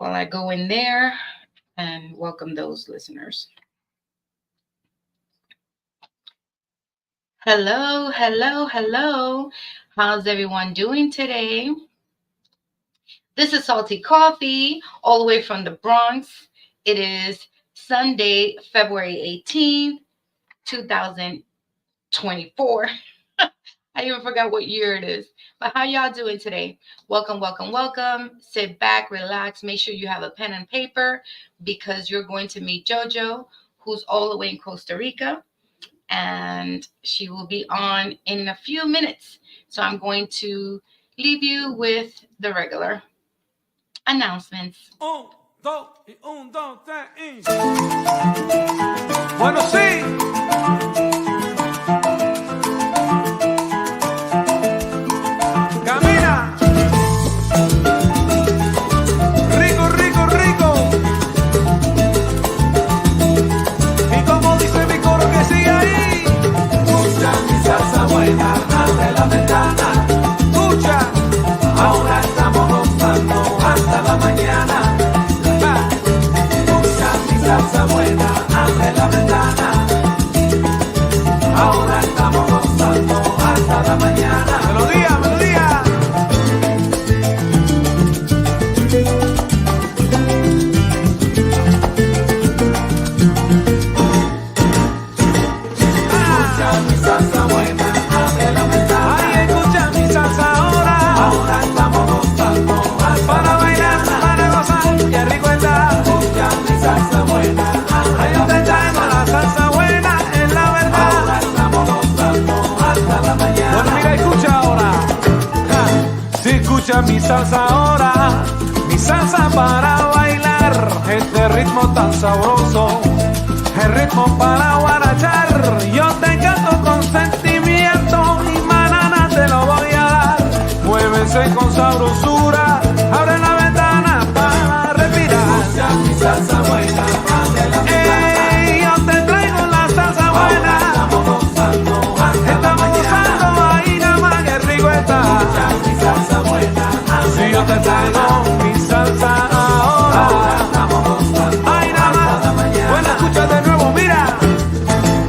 while I go in there and welcome those listeners. Hello, hello, hello. How's everyone doing today? This is Salty Coffee, all the way from the Bronx. It is Sunday, February 18th, 2024. I even forgot what year it is. But how y'all doing today? Welcome, welcome, welcome. Sit back, relax. Make sure you have a pen and paper because you're going to meet JoJoh, who's all the way in Costa Rica. And she will be on in a few minutes. So I'm going to leave you with the regular announcements. Un, dos, y un, dos, tres, y... Bueno, sí. Camina. Rico, rico, rico. Y como dice mi coro que sigue ahí. Escucha mi salsa buena, abre la ventana. Escucha. Ahora estamos gozando hasta la mañana. Escucha mi salsa buena, abre la ventana. Ahora estamos gozando hasta la mañana. Melodía, melodía. Escucha mi salsa buena, abre la ventana. Ay, escucha mi salsa ahora. Ahora estamos gozando para bailar, para gozar, qué rico está. Escucha mi salsa buena, ahí donde traemos la salsa buena, es la verdad. Ahora estamos gozando hasta la mañana. Bueno, mira, escucha ahora. Si escucha mi salsa ahora, mi salsa para bailar, este ritmo tan sabroso, el ritmo para guarachar. Yo te canto con sentimiento y manana te lo voy a dar. Muévese con sabrosura, abre la ventana para respirar. Escucha mi salsa buena, abre la ventana. Ey, yo te traigo la salsa buena. Estamos gozando ahí nada más, que rico está. Escucha mi salsa buena, si yo te traigo mi salsa ahora. Estamos gozando ahí nada más. Bueno, escucha de nuevo, mira.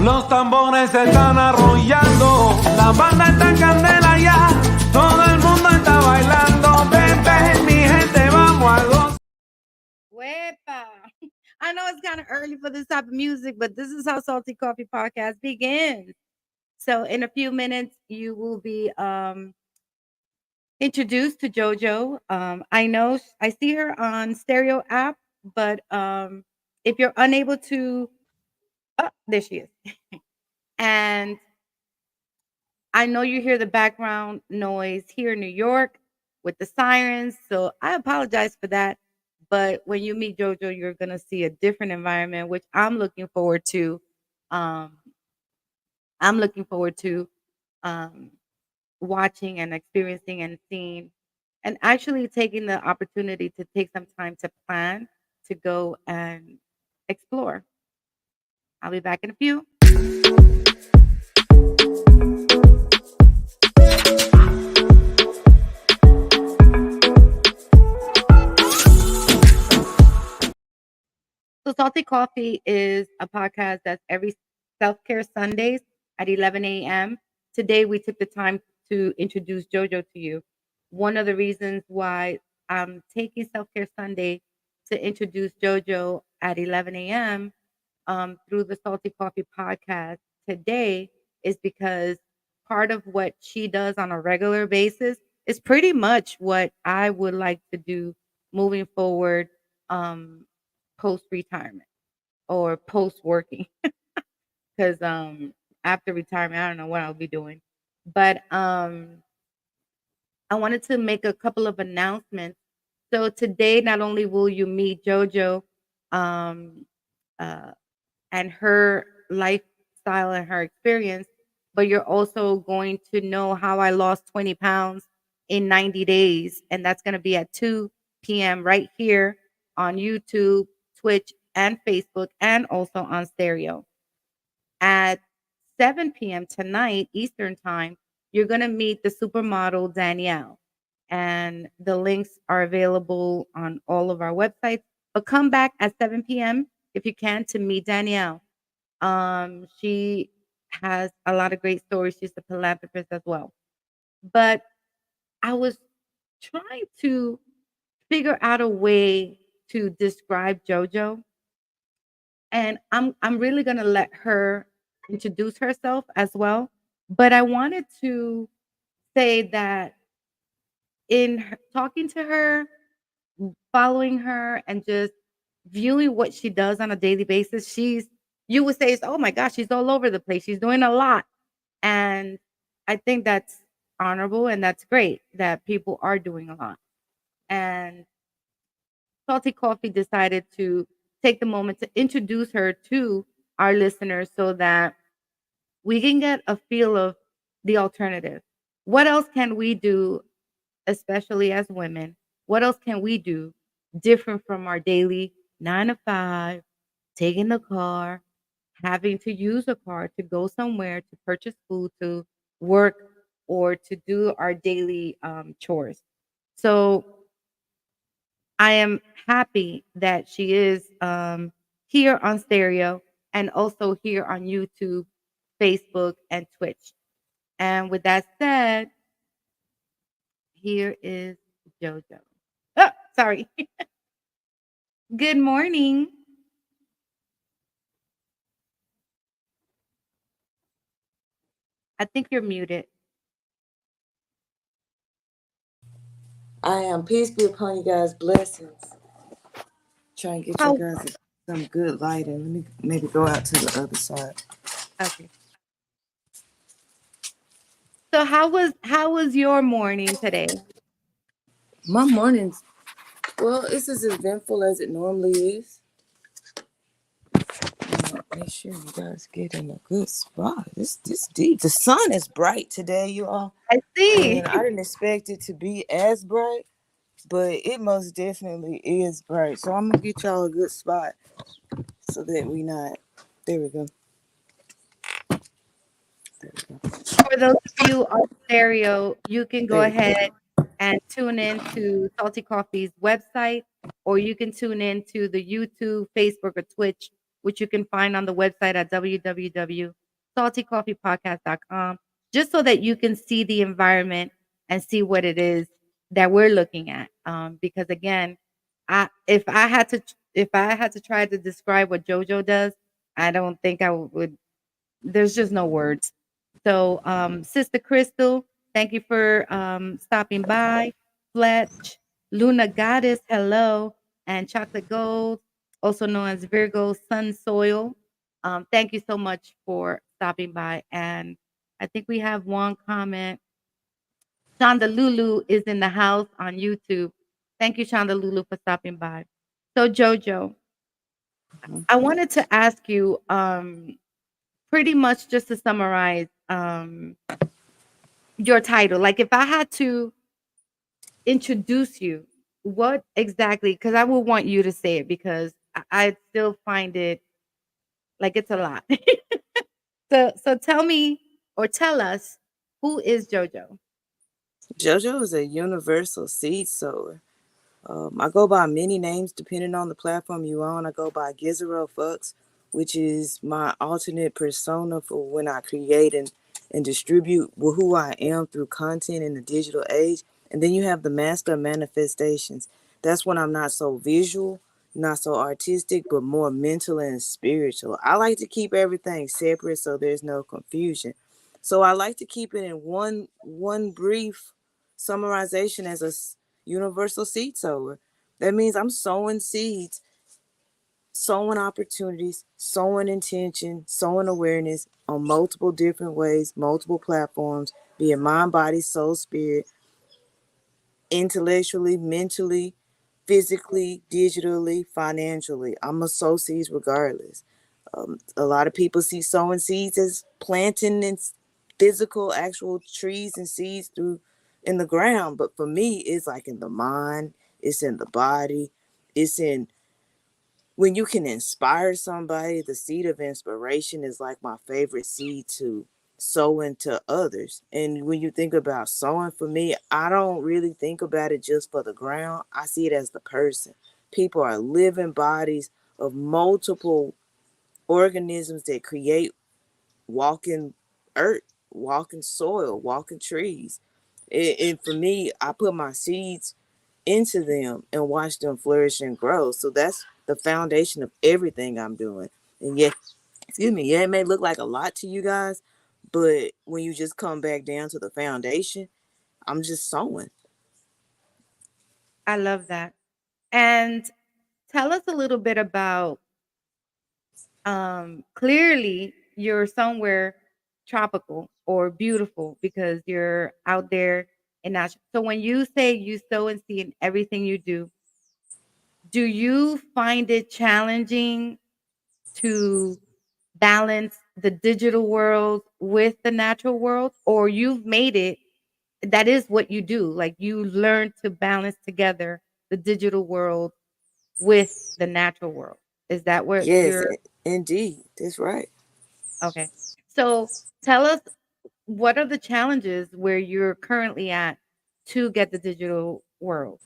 Los tambores se están arrollando, la banda está en candela ya, todo el mundo está bailando, ven, ven, mi gente, vamos a gozar. Wepa. I know it's kind of early for this type of music, but this is how Salty Coffee Podcast begins. So in a few minutes, you will be introduced to JoJoh. I know I see her on Stereo app, but if you're unable to, oh, there she is. And I know you hear the background noise here in New York with the sirens, so I apologize for that. But when you meet JoJoh, you're gonna see a different environment, which I'm looking forward to. Um, I'm looking forward to um, watching and experiencing and seeing, and actually taking the opportunity to take some time to plan to go and explore. I'll be back in a few. So Salty Coffee is a podcast that's every self-care Sundays at 11 a.m. Today we took the time to introduce JoJoh to you. One of the reasons why I'm taking Self-Care Sunday to introduce JoJoh at 11 a.m. Through the Salty Coffee podcast today is because part of what she does on a regular basis is pretty much what I would like to do moving forward, post retirement or post working. Because after retirement, I don't know what I'll be doing. But I wanted to make a couple of announcements. So today, not only will you meet JoJoh um, uh, and her lifestyle and her experience, but you're also going to know how I lost 20 pounds in 90 days. And that's going to be at 2 p.m. right here on YouTube, Twitch, and Facebook, and also on stereo. At 7 p.m. tonight, Eastern time, you're going to meet the supermodel Danielle. and the links are available on all of our websites. But come back at 7 p.m. if you can to meet Danielle. She has a lot of great stories. She's a philanthropist as well. But I was trying to figure out a way to describe JoJo, and I'm really gonna let her introduce herself as well. But I wanted to say that talking to her, following her, and just viewing what she does on a daily basis, you would say, "Oh my gosh, she's all over the place. She's doing a lot." And I think that's honorable and that's great that people are doing a lot. And Salty Coffee decided to take the moment to introduce her to our listeners so that we can get a feel of the alternative. What else can we do, especially as women? What else can we do different from our daily 9 to 5, taking the car, having to use a car to go somewhere to purchase food, to work, or to do our daily chores? So I am happy that she is here on stereo and also here on YouTube, Facebook, and Twitch. And with that said, here is JoJo. Oh, sorry. Good morning. I think you're muted. I am. Peace be upon you guys. Blessings. Try and get you How guys some good lighting. Let me maybe go out to the other side. okay. So how was your morning today? My mornings, well, it's as eventful as it normally is. Make sure you guys get in a good spot. This deep. The sun is bright today, you all. I see. And I didn't expect it to be as bright, but it most definitely is bright. So I'm gonna get y'all a good spot so that we not. There we go. There we go. For those of you on stereo, you can go There we go. ahead and tune in to Salty Coffee's website, or you can tune in to the YouTube, Facebook, or Twitch, which you can find on the website at www.saltycoffeepodcast.com, just so that you can see the environment and see what it is that we're looking at. Because again, if I had to try to describe what JoJo does, I don't think I would. There's just no words. So, Sister Crystal, thank you for stopping by. Fletch, Luna Goddess, hello, and Chocolate Gold, also known as Virgo Sun Soil. Thank you so much for stopping by. And I think we have one comment. Shonda Lulu is in the house on YouTube. Thank you, Shonda Lulu, for stopping by. So, Jojo, I wanted to ask you, pretty much just to summarize, your title. Like if I had to introduce you, what exactly? Because I would want you to say it because I still find it like it's a lot. So tell me or tell us, who is JoJo? JoJo is a universal seed sower. I go by many names depending on the platform you're on. I go by Gizero Fucks, which is my alternate persona for when I create and distribute who I am through content in the digital age. And then you have the Master of Manifestations. That's when I'm not so visual, not so artistic, but more mental and spiritual. I like to keep everything separate so there's no confusion. So I like to keep it in one brief summarization as a universal seed sower. That means I'm sowing seeds, sowing opportunities, sowing intention, sowing awareness on multiple different ways, multiple platforms, be it mind, body, soul, spirit, intellectually, mentally, physically, digitally, financially. I'm going to sow seeds regardless. A lot of people see sowing seeds as planting and physical, actual trees and seeds through in the ground. But for me, it's like in the mind, it's in the body, it's in when you can inspire somebody. The seed of inspiration is like my favorite seed to sowing to others. And when you think about sowing, for me, I don't really think about it just for the ground. I see it as the person. People are living bodies of multiple organisms that create walking earth, walking soil, walking trees. And for me, I put my seeds into them and watch them flourish and grow. So that's the foundation of everything I'm doing. And yet, excuse me, yeah, it may look like a lot to you guys, but when you just come back down to the foundation, I'm just sowing. I love that. And tell us a little bit about, clearly you're somewhere tropical or beautiful because you're out there in nature. So when you say you sow and see in everything you do you find it challenging to balance the digital world with the natural world, or you've made it that is what you do, like you learn to balance together the digital world with the natural world? Is that what Yes, you're indeed. That's right. okay? So tell us, what are the challenges where you're currently at to get the digital world?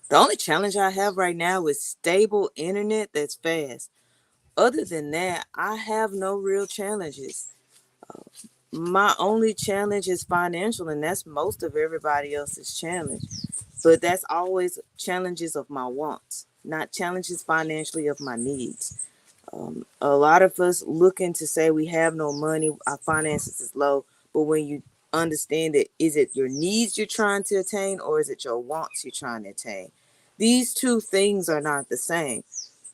The only challenge I have right now is stable internet that's fast. Other than that, I have no real challenges. My only challenge is financial, and that's most of everybody else's challenge. But that's always challenges of my wants, not challenges financially of my needs. A lot of us looking to say we have no money, our finances is low, but when you understand it, is it your needs you're trying to attain or is it your wants you're trying to attain? These two things are not the same.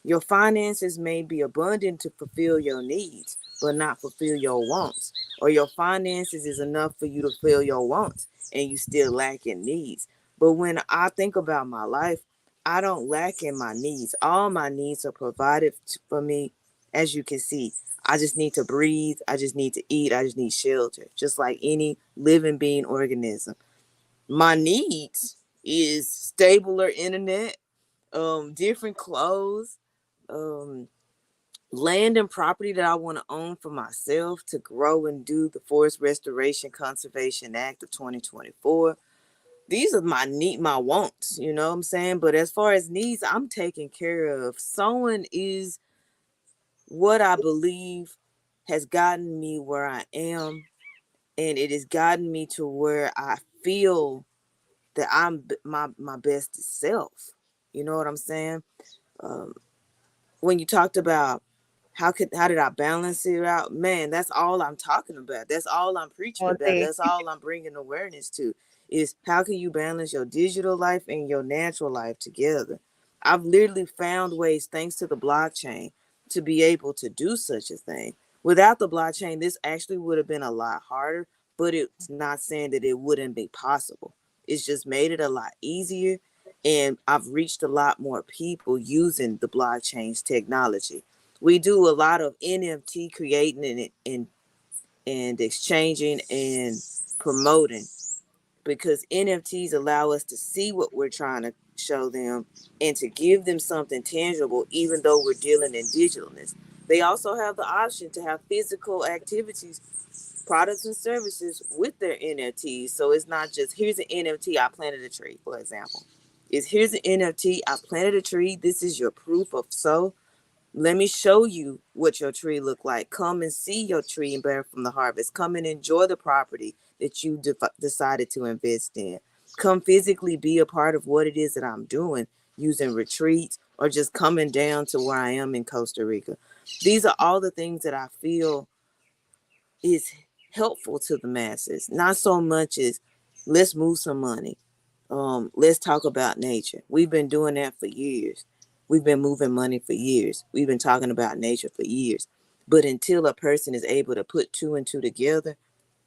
Your finances may be abundant to fulfill your needs, but not fulfill your wants. Or your finances is enough for you to fill your wants and you still lack in needs. But when I think about my life, I don't lack in my needs. All my needs are provided for me, as you can see. I just need to breathe. I just need to eat. I just need shelter, just like any living being organism. My needs is stabler internet, different clothes, um, land and property that I want to own for myself to grow and do the Forest Restoration Conservation Act of 2024. These are my wants, you know what I'm saying? But as far as needs, I'm taken care of. Sewing is what I believe has gotten me where I am, and it has gotten me to where I feel that I'm my best self. You know what I'm saying? Um, when you talked about how did I balance it out, man, that's all I'm talking about. That's all I'm preaching All about. day. That's all I'm bringing awareness to is how can you balance your digital life and your natural life together. I've literally found ways, thanks to the blockchain, to be able to do such a thing. Without the blockchain, this actually would have been a lot harder, but it's not saying that it wouldn't be possible. It's just made it a lot easier, and I've reached a lot more people using the blockchain's technology. We do a lot of NFT creating and exchanging and promoting, because NFTs allow us to see what we're trying to show them and to give them something tangible, even though we're dealing in digitalness. They also have the option to have physical activities, products and services with their NFTs. So it's not just here's an NFT, I planted a tree, for example. Is here's an NFT, I planted a tree. This is your proof of so. Let me show you what your tree look like. Come and see your tree and bear from the harvest. Come and enjoy the property that you decided to invest in. Come physically be a part of what it is that I'm doing, using retreats or just coming down to where I am in Costa Rica. These are all the things that I feel is helpful to the masses. Not so much as let's move some money. Let's talk about nature. We've been doing that for years. We've been moving money for years. We've been talking about nature for years. But until a person is able to put two and two together,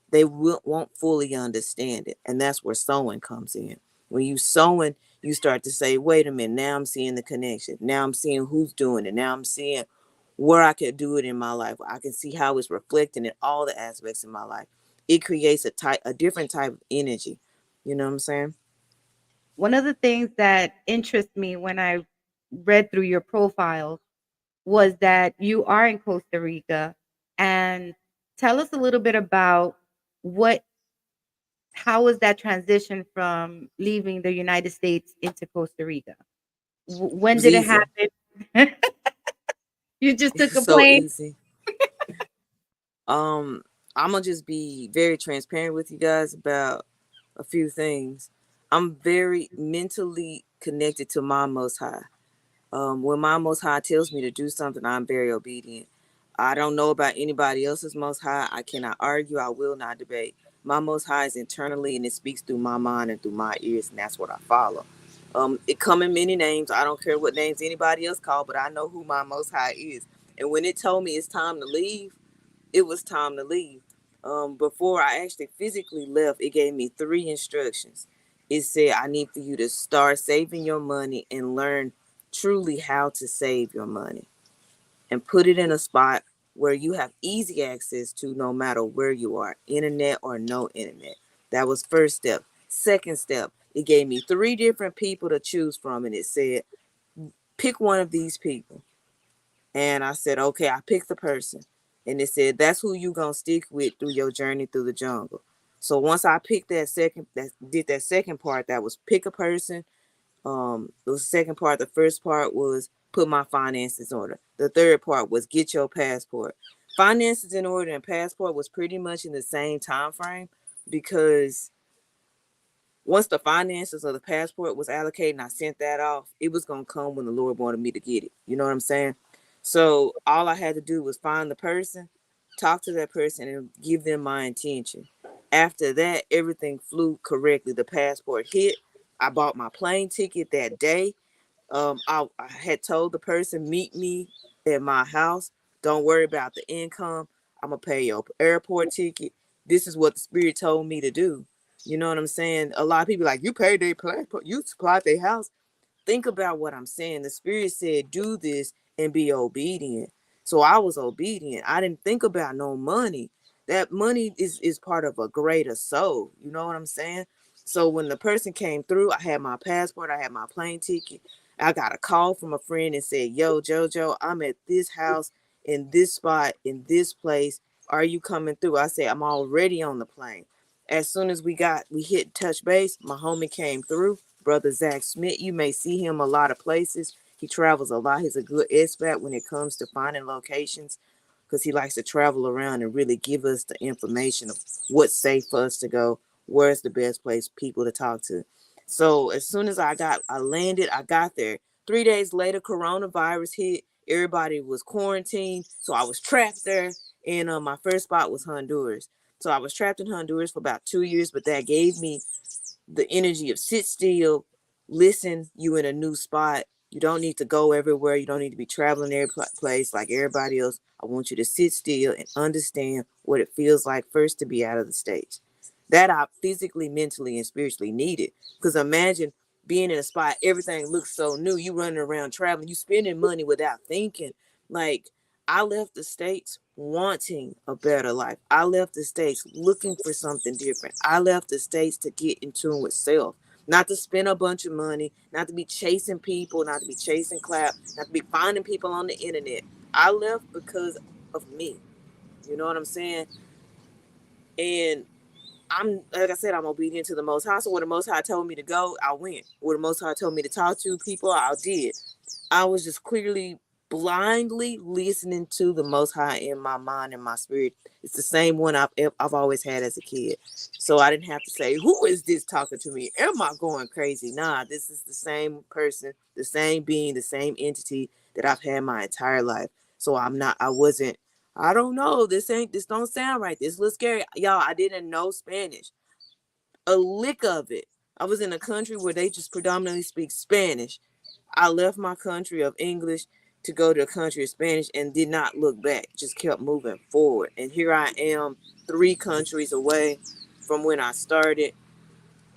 they won't fully understand it. And that's where sewing comes in. When you sewing, you start to say, wait a minute, now I'm seeing the connection. Now I'm seeing who's doing it. Now I'm seeing where I could do it in my life. I can see how it's reflecting in all the aspects of my life. It creates a different type of energy. You know what I'm saying? One of the things that interests me when I read through your profile was that you are in Costa Rica, and Tell us a little bit about what how was that transition from leaving the United States into Costa Rica? It When was did it easy. happen? You just It took was a so plane? easy. Um, I'm gonna just be very transparent with you guys about a few things. I'm very mentally connected to my Most High. When my Most High tells me to do something, I'm very obedient. I don't know about anybody else's Most High. I cannot argue. I will not debate. My Most High is internally, and it speaks through my mind and through my ears, and that's what I follow. It come in many names. I don't care what names anybody else call, but I know who my Most High is. And when it told me it's time to leave, it was time to leave. Before I actually physically left, it gave me three instructions. It said, I need for you to start saving your money and learn truly how to save your money and put it in a spot where you have easy access to no matter where you are, internet or no internet. That was first step. Second step, it gave me three different people to choose from, and it said, pick one of these people. And I said, okay, I picked the person. And it said, that's who you gonna stick with through your journey through the jungle. So once I picked that did that second part, that was pick a person. The second part, the first part was put my finances in order. The third part was get your passport. Finances in order and passport was pretty much in the same time frame because once the finances of the passport was allocated and I sent that off, it was gonna come when the Lord wanted me to get it. You know what I'm saying? So all I had to do was find the person, talk to that person, and give them my intention. After that, everything flew correctly. The passport hit. I bought my plane ticket that day. I had told the person, meet me at my house. Don't worry about the income. I'm gonna pay your airport ticket. This is what the spirit told me to do. You know what I'm saying? A lot of people like, you paid their passport, you supplied their house. Think about what I'm saying. The spirit said, do this and be obedient. So I was obedient. I didn't think about no money. That money is part of a greater soul. You know what I'm saying? So when the person came through, I had my passport, I had my plane ticket. I got a call from a friend and said, yo, JoJo, I'm at this house in this spot in this place. Are you coming through? I said, I'm already on the plane. As soon as we hit touch base, my homie came through. Brother Zach Smith, you may see him a lot of places. He travels a lot. He's a good expert when it comes to finding locations because he likes to travel around and really give us the information of what's safe for us to go, where's the best place people to talk to. So as soon as I landed, I got there. 3 days later, coronavirus hit. Everybody was quarantined, so I was trapped there. And my first spot was Honduras. So I was trapped in Honduras for about 2 years, but that gave me the energy of sit still, listen, you in a new spot. You don't need to go everywhere. You don't need to be traveling every place like everybody else. I want you to sit still and understand what it feels like first to be out of the States. That I physically, mentally, and spiritually needed. Because imagine being in a spot, everything looks so new. You running around traveling, you spending money without thinking. Like, I left the States wanting a better life. I left the States looking for something different. I left the States to get in tune with self, not to spend a bunch of money, not to be chasing people, not to be chasing clout, not to be finding people on the internet. I left because of me. You know what I'm saying? And I'm, like I said, I'm obedient to the Most High. So where the Most High told me to go, I went. Where the Most High told me to talk to people, I did. I was just clearly blindly listening to the Most High in my mind and my spirit. It's the same one I've always had as a kid. So I didn't have to say, who is this talking to me? Am I going crazy? Nah, this is the same person, the same being, the same entity that I've had my entire life. So I wasn't, I don't know. This don't sound right. This looks scary. Y'all, I didn't know Spanish. A lick of it. I was in a country where they just predominantly speak Spanish. I left my country of English to go to a country of Spanish and did not look back, just kept moving forward. And here I am, 3 countries away from when I started,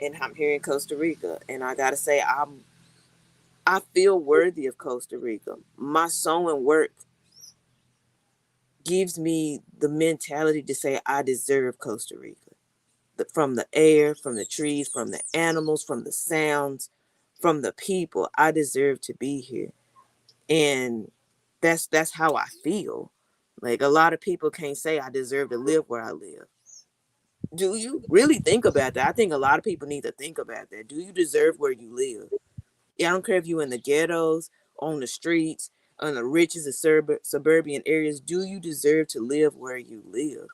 and I'm here in Costa Rica. And I gotta say, I feel worthy of Costa Rica. My sewing work gives me the mentality to say I deserve Costa Rica. From the air, from the trees, from the animals, from the sounds, from the people, I deserve to be here. And that's how I feel. Like a lot of people can't say I deserve to live where I live. Do you really think about that? I think a lot of people need to think about that. Do you deserve where you live? Yeah, I don't care if you in the ghettos, on the streets, on the richest of suburban areas. Do you deserve to live where you live?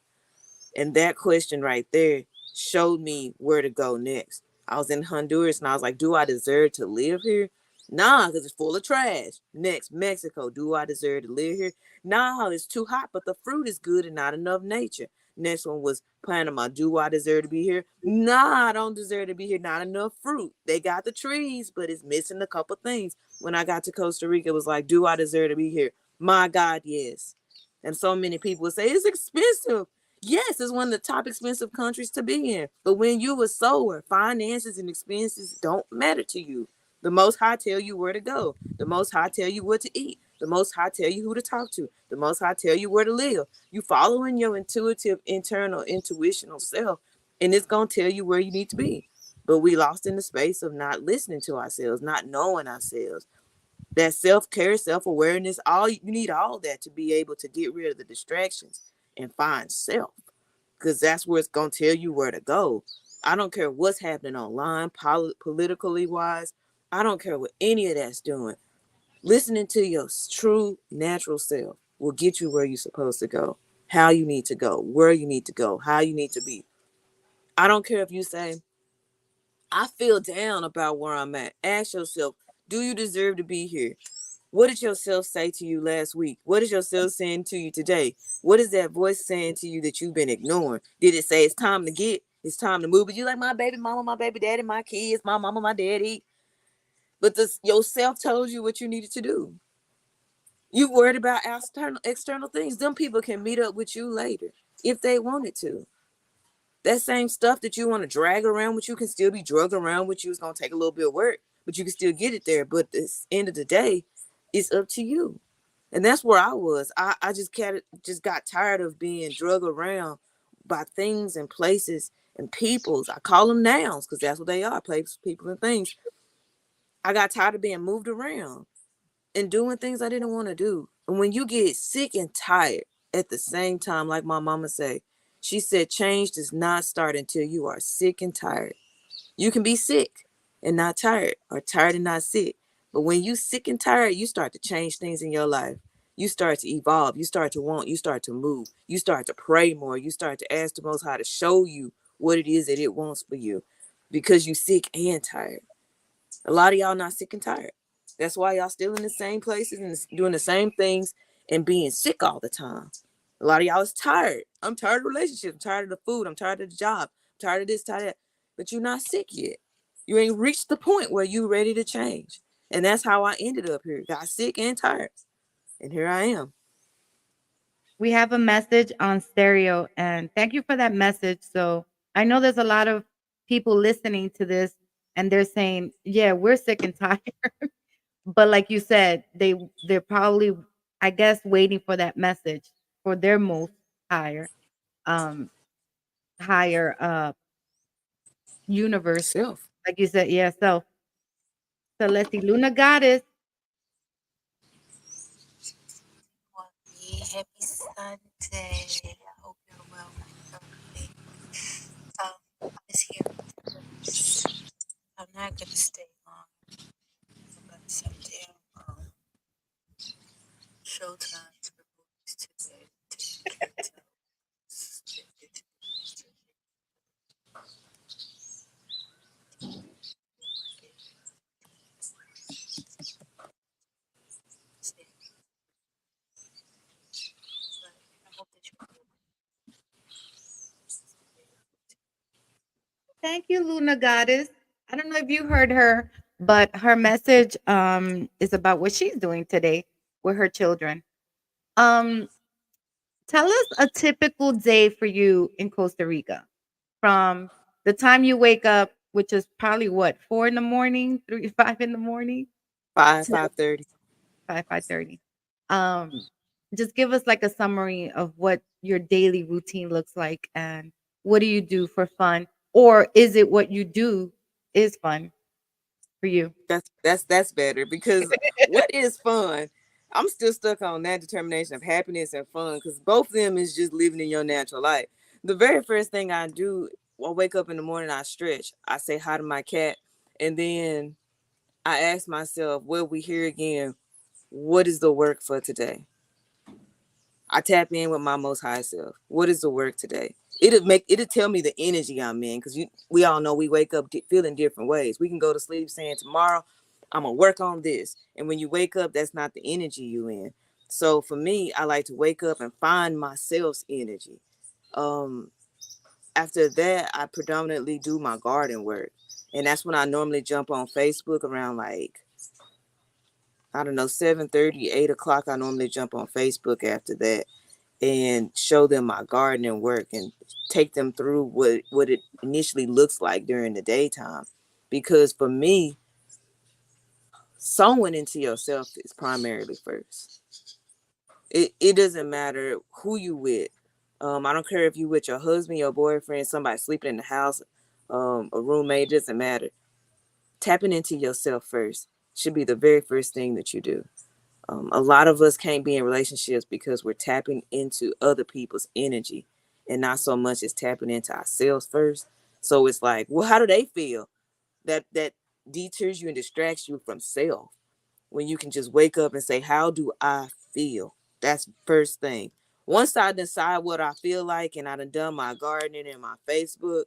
And that question right there showed me where to go next. I was in Honduras and I was like, do I deserve to live here? Nah, because it's full of trash. Next, Mexico. Do I deserve to live here? Nah, it's too hot, but the fruit is good and not enough nature. Next one was Panama. Do I deserve to be here? Nah, I don't deserve to be here. Not enough fruit. They got the trees, but it's missing a couple things. When I got to Costa Rica, it was like, do I deserve to be here? My God, yes. And so many people would say, it's expensive. Yes, it's one of the top expensive countries to be in. But when you a sower, finances and expenses don't matter to you. The Most High tell you where to go. The Most High tell you what to eat. The Most High tell you who to talk to. The Most High tell you where to live. You following your intuitive, internal, intuitional self, and it's gonna tell you where you need to be. But we lost in the space of not listening to ourselves, not knowing ourselves. That self-care, self-awareness, all you need all that to be able to get rid of the distractions and find self, because that's where it's going to tell you where to go. I don't care what's happening online, politically wise. I don't care what any of that's doing. Listening to your true natural self will get you where you're supposed to go, how you need to go, where you need to go, how you need to be. I don't care if you say, I feel down about where I'm at. Ask yourself, do you deserve to be here? What did yourself say to you last week? What is yourself saying to you today? What is that voice saying to you that you've been ignoring? Did it say it's time to get, it's time to move? But you like my baby mama, my baby daddy, my kids, my mama, my daddy. But this yourself told you what you needed to do. You worried about external things. Them people can meet up with you later if they wanted to. That same stuff that you want to drag around with you can still be drugged around with you. It's gonna take a little bit of work, but you can still get it there. But at the end of the day, it's up to you. And that's where I was. I just got tired of being drugged around by things and places and peoples. I call them nouns because that's what they are, places, people, and things. I got tired of being moved around and doing things I didn't want to do. And when you get sick and tired at the same time, like my mama say, she said, change does not start until you are sick and tired. You can be sick and not tired, or tired and not sick. But when you sick and tired, you start to change things in your life. You start to evolve. You start to want. You start to move. You start to pray more. You start to ask the Most High to show you what it is that it wants for you, because you sick and tired. A lot of y'all not sick and tired. That's why y'all still in the same places and doing the same things and being sick all the time. A lot of y'all is tired. I'm tired of relationships. I'm tired of the food. I'm tired of the job. I'm tired of this, tired of that. But you're not sick yet. You ain't reached the point where you ready to change. And that's how I ended up here. Got sick and tired. And here I am. We have a message on stereo, and thank you for that message. So I know there's a lot of people listening to this, and they're saying, "Yeah, we're sick and tired." But like you said, they're probably, I guess, waiting for that message for their most higher, um, higher universe. Self. Like you said, yeah. So Celeste Luna Goddess. Happy Sunday. I hope you're well. I'm just here. I'm not gonna stay long. I'm gonna shut down Showtime for movies today. I hope that you Thank you, Luna Goddess. I don't know if you heard her, but her message is about what she's doing today with her children. Um, Tell us a typical day for you in Costa Rica, from the time you wake up, which is probably what, 4 in the morning, 3, 5 in the morning, 5, to 5:30. 5:30. Um, just give us like a summary of what your daily routine looks like, and what do you do for fun, or is it what you do is fun for you? That's better, because what is fun? I'm still stuck on that determination of happiness and fun because both of them is just living in your natural life. The very first thing I do, I wake up in the morning, I stretch, I say hi to my cat, and then I ask myself, will we hear again? What is the work for today? I tap in with my most high self. What is the work today? It'll tell me the energy I'm in because we all know we wake up feeling different ways. We can go to sleep saying tomorrow I'm gonna work on this, and when you wake up, that's not the energy you in. So for me, I like to wake up and find myself's energy. Um, After that, I predominantly do my garden work, and that's when I normally jump on Facebook around like I don't know 7:30, 8 o'clock. I normally jump on Facebook after that and show them my gardening work and take them through what it initially looks like during the daytime. Because for me, sowing into yourself is primarily first. It doesn't matter who you with. I don't care if you with your husband, your boyfriend, somebody sleeping in the house, a roommate, it doesn't matter. Tapping into yourself first should be the very first thing that you do. A lot of us can't be in relationships because we're tapping into other people's energy and not so much as tapping into ourselves first. So it's like, well, how do they feel? That deters you and distracts you from self when you can just wake up and say, how do I feel? That's first thing. Once I decide what I feel like and I done my gardening and my Facebook,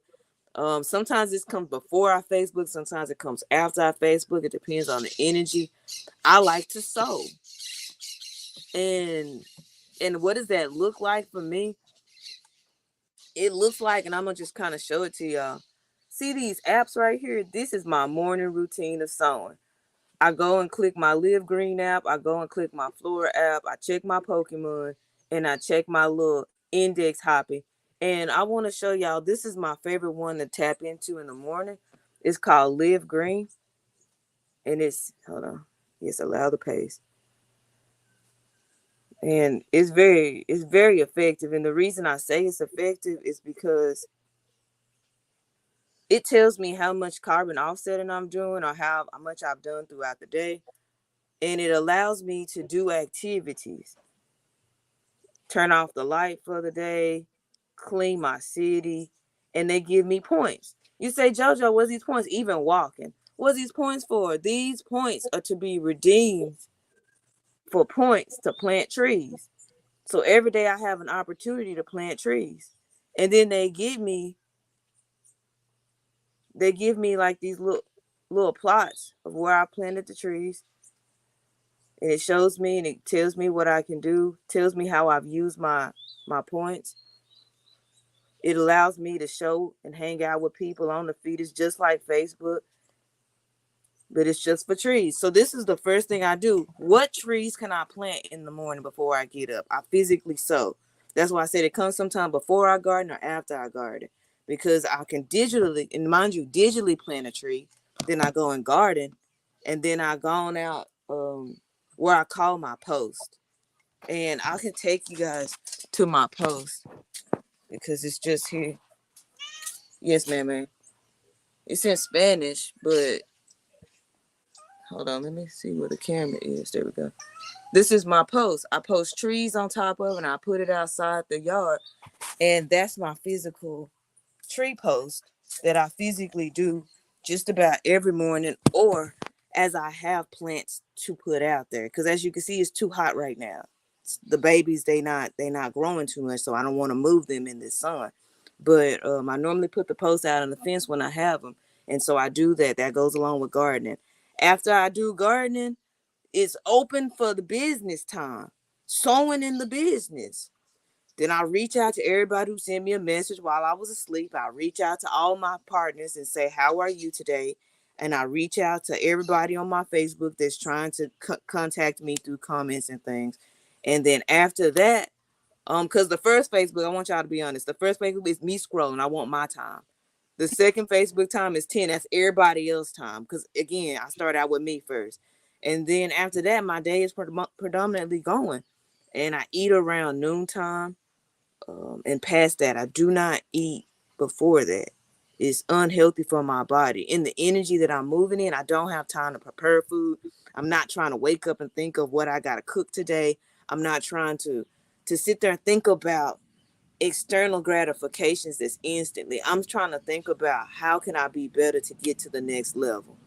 sometimes this comes before our Facebook, sometimes it comes after our Facebook. It depends on the energy. I like to sow. And what does that look like for me? It looks like, and I'm gonna just kind of show it to y'all. See these apps right here? This is my morning routine of sewing. I go and click my Live Green app. I go and click my Flora app. I check my Pokemon, and I check my little index hoppy. And I want to show y'all. This is my favorite one to tap into in the morning. It's called Live Green, and it's hold on. Yes, allow the pace. And it's very effective. And the reason I say it's effective is because it tells me how much carbon offsetting I'm doing or how much I've done throughout the day. And it allows me to do activities, turn off the light for the day, clean my city, and they give me points. You say, JoJo, what's these points? Even walking. What's these points for? These points are to be redeemed for points to plant trees. So every day I have an opportunity to plant trees. And then they give me like these little plots of where I planted the trees. And it shows me and it tells me what I can do, tells me how I've used my points. It allows me to show and hang out with people on the feed. It's just like Facebook, but it's just for trees. So this is the first thing I do. What trees can I plant in the morning before I get up? I physically sow. That's why I said it comes sometime before I garden or after I garden. Because I can digitally, and mind you, digitally plant a tree. Then I go and garden. And then I go on out where I call my post. And I can take you guys to my post because it's just here. Yes, ma'am. It's in Spanish, but hold on, let me see where the camera is. There we go. This is my post. I post trees on top of it and I put it outside the yard. And that's my physical tree post that I physically do just about every morning or as I have plants to put out there. Because as you can see, it's too hot right now. The babies, they not growing too much, so I don't want to move them in this sun. But I normally put the posts out on the fence when I have them. And so I do that. That goes along with gardening. After I do gardening, it's open for the business time. Sewing in the business. Then I reach out to everybody who sent me a message while I was asleep. I reach out to all my partners and say, how are you today? And I reach out to everybody on my Facebook that's trying to contact me through comments and things. And then after that, because the first Facebook, I want y'all to be honest, the first Facebook is me scrolling. I want my time. The second Facebook time is 10. That's everybody else time. Because again, I started out with me first. And then after that, my day is predominantly going. And I eat around noontime. And past that, I do not eat before that. It's unhealthy for my body. In the energy that I'm moving in, I don't have time to prepare food. I'm not trying to wake up and think of what I got to cook today. I'm not trying to sit there and think about external gratifications that's instantly. I'm trying to think about how can I be better to get to the next level.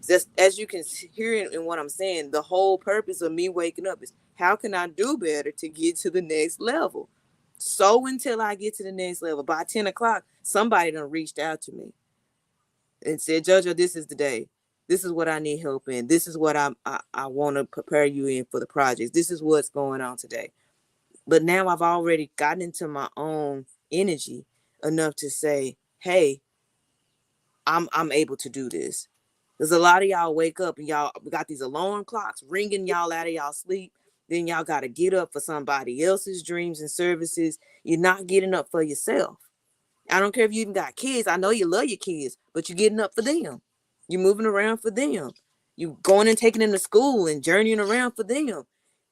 Just as you can hear in what I'm saying, the whole purpose of me waking up is how can I do better to get to the next level. So until I get to the next level, by 10 o'clock, somebody done reached out to me and said, JoJo, this is the day. This is what I need help in. This is what I want to prepare you in for the projects. This is what's going on today. But now I've already gotten into my own energy enough to say, hey, I'm able to do this. There's a lot of y'all wake up and y'all got these alarm clocks ringing y'all out of y'all sleep. Then y'all got to get up for somebody else's dreams and services. You're not getting up for yourself. I don't care if you even got kids. I know you love your kids, but you're getting up for them. You're moving around for them. You going and taking them to school and journeying around for them.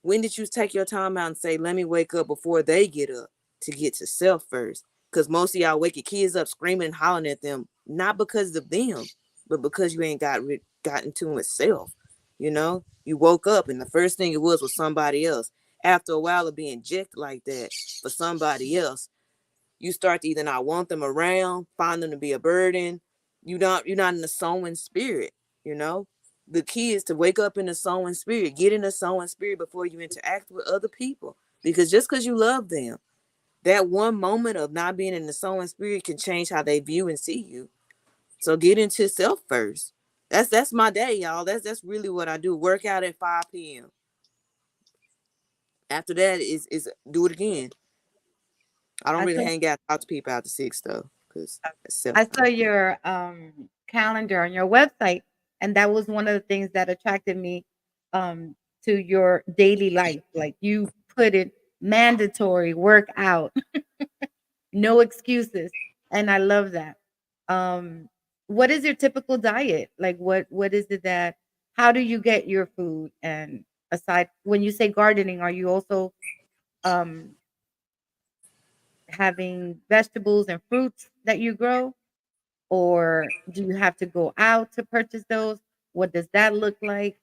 When did you take your time out and say, let me wake up before they get up to get to self first? Because most of y'all wake your kids up screaming and hollering at them, not because of them, but because you ain't gotten to it self. You know, you woke up and the first thing it was somebody else. After a while of being jacked like that for somebody else, you start to either not want them around, find them to be a burden. You're not in the sowing spirit, you know. The key is to wake up in the sowing spirit, get in the sowing spirit before you interact with other people. Because just because you love them, that one moment of not being in the sowing spirit can change how they view and see you. So get into self first. That's my day, y'all. That's really what I do. Work out at 5 p.m. After that is do it again. I don't I really saw hang out talk to people after 6 though, because it's self. I saw your calendar on your website, and that was one of the things that attracted me to your daily life. Like you put it mandatory workout, no excuses, and I love that. Um, what is your typical diet? Like what is it that? How do you get your food? And aside, when you say gardening, are you also um having vegetables and fruits that you grow? Or do you have to go out to purchase those? What does that look like?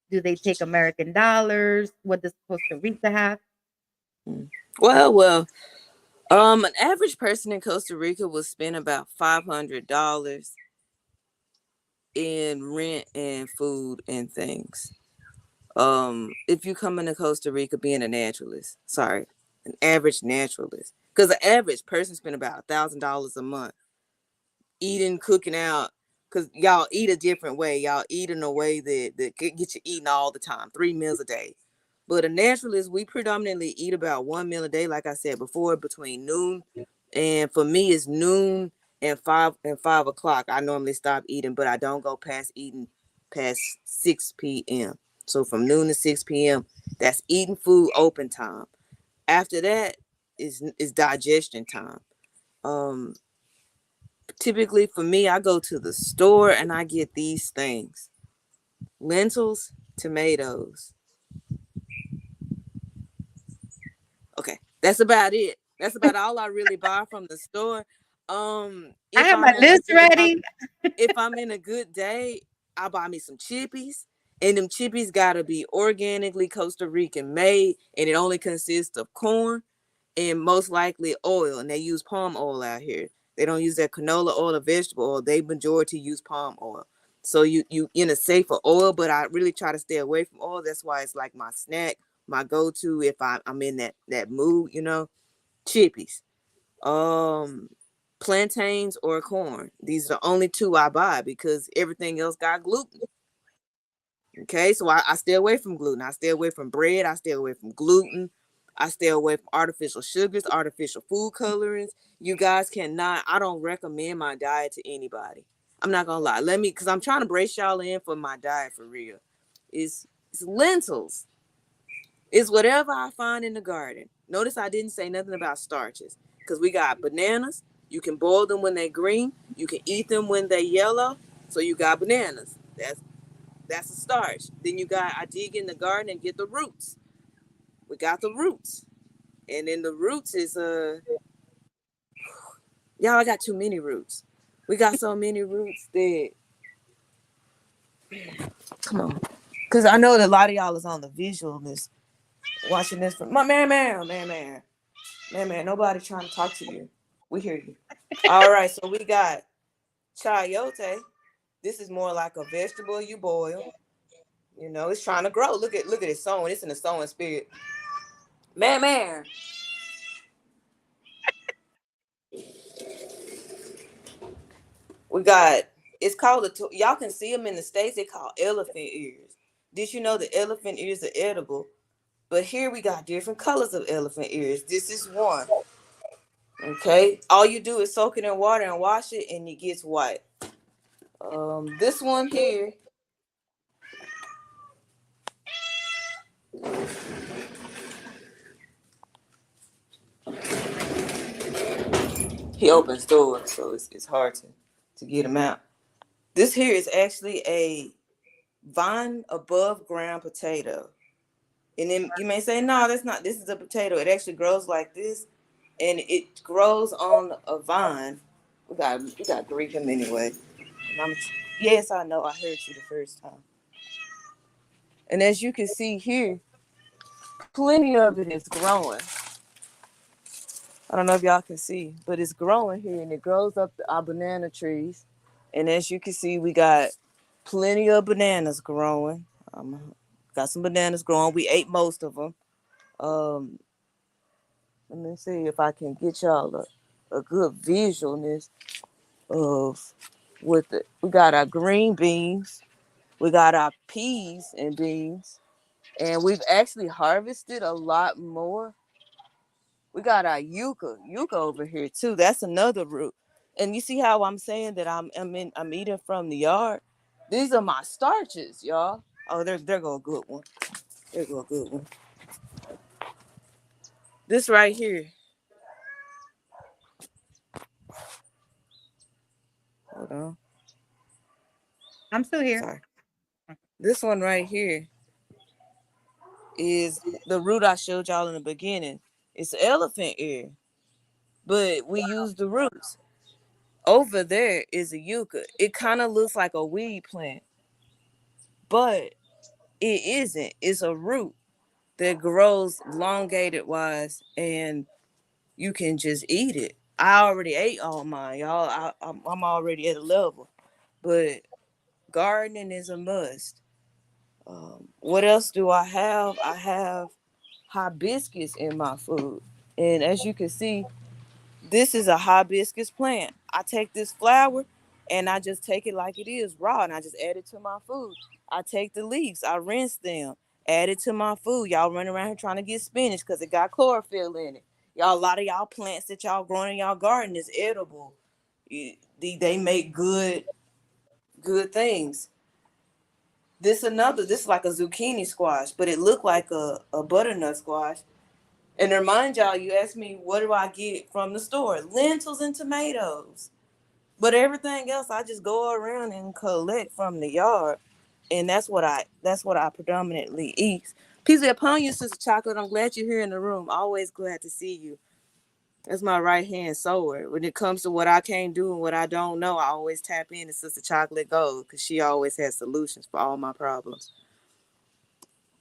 Do they take American dollars? What does Costa Rica have? Well, an average person in Costa Rica will spend about $500 in rent and food and things. If you come into Costa Rica being a naturalist, sorry, an average naturalist, because the average person spend about $1,000 a month eating, cooking out, because y'all eat a different way. Y'all eat in a way that get you eating all the time, 3 meals a day. But a naturalist, we predominantly eat about 1 meal a day, like I said before, between noon and for me it's noon and 5 o'clock. I normally stop eating, but I don't go past eating past 6 p.m. So from noon to 6 p.m., that's eating food open time. After that is digestion time. Um, Typically for me, I go to the store and I get these things: lentils, tomatoes. Okay, that's about it. That's about all I really buy from the store. I If have my I'm on a list good, ready. if I'm in a good day, I buy me some chippies, and them chippies gotta be organically Costa Rican made, and it only consists of corn and most likely oil, and they use palm oil out here. They don't use that canola oil or vegetable oil. They majority use palm oil. So you in a safer oil, but I really try to stay away from oil. That's why it's like my snack, my go-to if I'm in that mood, you know. Chippies, um, plantains or corn. These are the only two I buy because everything else got gluten. Okay, so I stay away from gluten. I stay away from bread. I stay away from gluten. I stay away from artificial sugars, artificial food colorings. You guys cannot, I don't recommend my diet to anybody. I'm not gonna lie. Because I'm trying to brace y'all in for my diet for real. It's lentils. It's whatever I find in the garden. Notice I didn't say nothing about starches. Because we got bananas. You can boil them when they're green. You can eat them when they're yellow. So you got bananas. That's a starch. Then I dig in the garden and get the roots. We got the roots. And then the roots is y'all, I got too many roots. We got so many roots that come on. Cause I know that a lot of y'all is on the visual list watching this from my man. Nobody trying to talk to you. We hear you. All right, so we got chayote. This is more like a vegetable you boil. You know, it's trying to grow. Look at it sowing. It's in the sowing spirit. Man. We got it's called y'all can see them in the States. They call elephant ears. Did you know the elephant ears are edible? But here we got different colors of elephant ears. This is one. Okay. All you do is soak it in water and wash it and it gets white. This one here. He opens doors, so it's hard to get him out. This here is actually a vine above ground potato. And then you may say, no, that's not. This is a potato. It actually grows like this, and it grows on a vine. We got Greek him anyway. And yes, I know. I heard you the first time. And as you can see here, plenty of it is growing. I don't know if y'all can see, but it's growing here, and it grows up our banana trees. And as you can see, we got plenty of bananas growing. Got some bananas growing. We ate most of them. Let me see if I can get y'all a good visualness of what we got our green beans, we got our peas and beans, and we've actually harvested a lot more. We got our yucca over here too. That's another root. And you see how I'm saying that I'm eating from the yard. These are my starches, y'all. Oh, there go a good one. There go a good one. This right here. Hold on. I'm still here. Sorry. This one right here is the root I showed y'all in the beginning. It's elephant ear, but we use the roots. Over there is a yucca. It kind of looks like a weed plant, but it isn't. It's a root that grows elongated wise, and you can just eat it. I already ate all mine, y'all. I'm already at a level, but gardening is a must. What else do I have? I have hibiscus in my food. And as you can see, this is a hibiscus plant. I take this flower and I just take it like it is raw and I just add it to my food. I take the leaves, I rinse them, add it to my food. Y'all run around here trying to get spinach because it got chlorophyll in it. Y'all, a lot of y'all plants that y'all growing in y'all garden is edible. They make good things. This is like a zucchini squash, but it looked like a butternut squash. And to remind y'all, you asked me, what do I get from the store? Lentils and tomatoes. But everything else, I just go around and collect from the yard. And that's what I predominantly eat. Peace be upon you, Sister Chocolate. I'm glad you're here in the room. Always glad to see you. That's my right hand sower. When it comes to what I can't do and what I don't know, I always tap into Sister Chocolate Gold because she always has solutions for all my problems.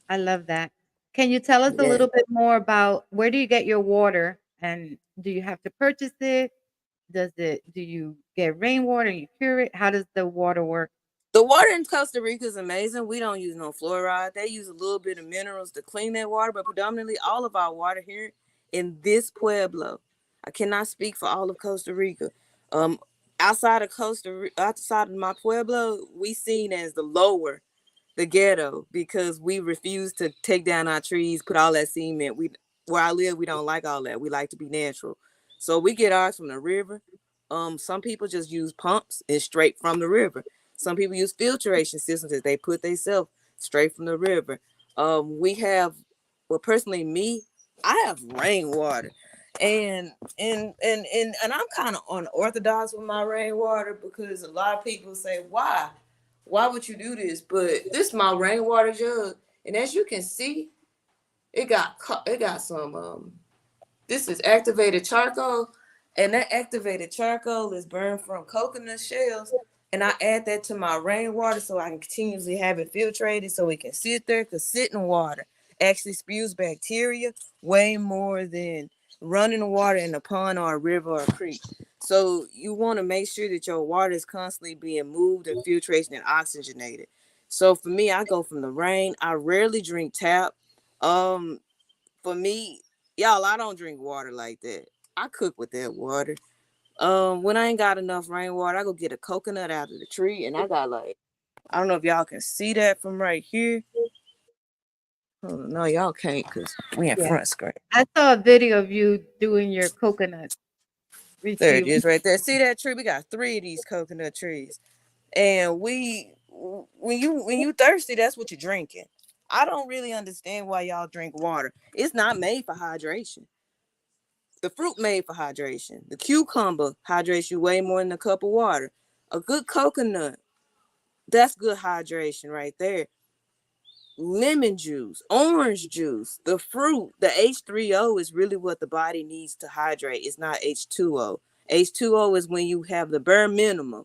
I love that. Can you tell us a Yeah. little bit more about where do you get your water and do you have to purchase it? Do you get rainwater and you cure it? How does the water work? The water in Costa Rica is amazing. We don't use no fluoride. They use a little bit of minerals to clean that water, but predominantly all of our water here in this pueblo. I cannot speak for all of Costa Rica. Um, outside of my pueblo, we seen as the ghetto, because we refuse to take down our trees, put all that cement. Where I live, we don't like all that. We like to be natural. So we get ours from the river. Some people just use pumps and straight from the river. Some people use filtration systems that they put themselves straight from the river. We have, well, personally, me, I have rainwater. And I'm kind of unorthodox with my rainwater because a lot of people say, why would you do this? But this is my rainwater jug, and as you can see, it got some. This is activated charcoal, and that activated charcoal is burned from coconut shells. and I add that to my rainwater so I can continuously have it filtrated so it can sit there. Because sitting water actually spews bacteria way more than running water in a pond or a river or a creek. So you want to make sure that your water is constantly being moved and filtrated and oxygenated. So for me, I go from the rain. I rarely drink tap. Um, for me, y'all, I don't drink water like that. I cook with that water. When I ain't got enough rainwater, I go get a coconut out of the tree, and I got like, I don't know if y'all can see that from right here. Oh, no, y'all can't because we in Yeah. front screen. I saw a video of you doing your coconut There it retrieval. is right there. See that tree? We got 3 of these coconut trees. And when you thirsty, that's what you're drinking. I don't really understand why y'all drink water. It's not made for hydration. The fruit made for hydration. The cucumber hydrates you way more than a cup of water. A good coconut, that's good hydration right there. Lemon juice, orange juice, the fruit, the H3O is really what the body needs to hydrate. It's not H2O. H2O is when you have the bare minimum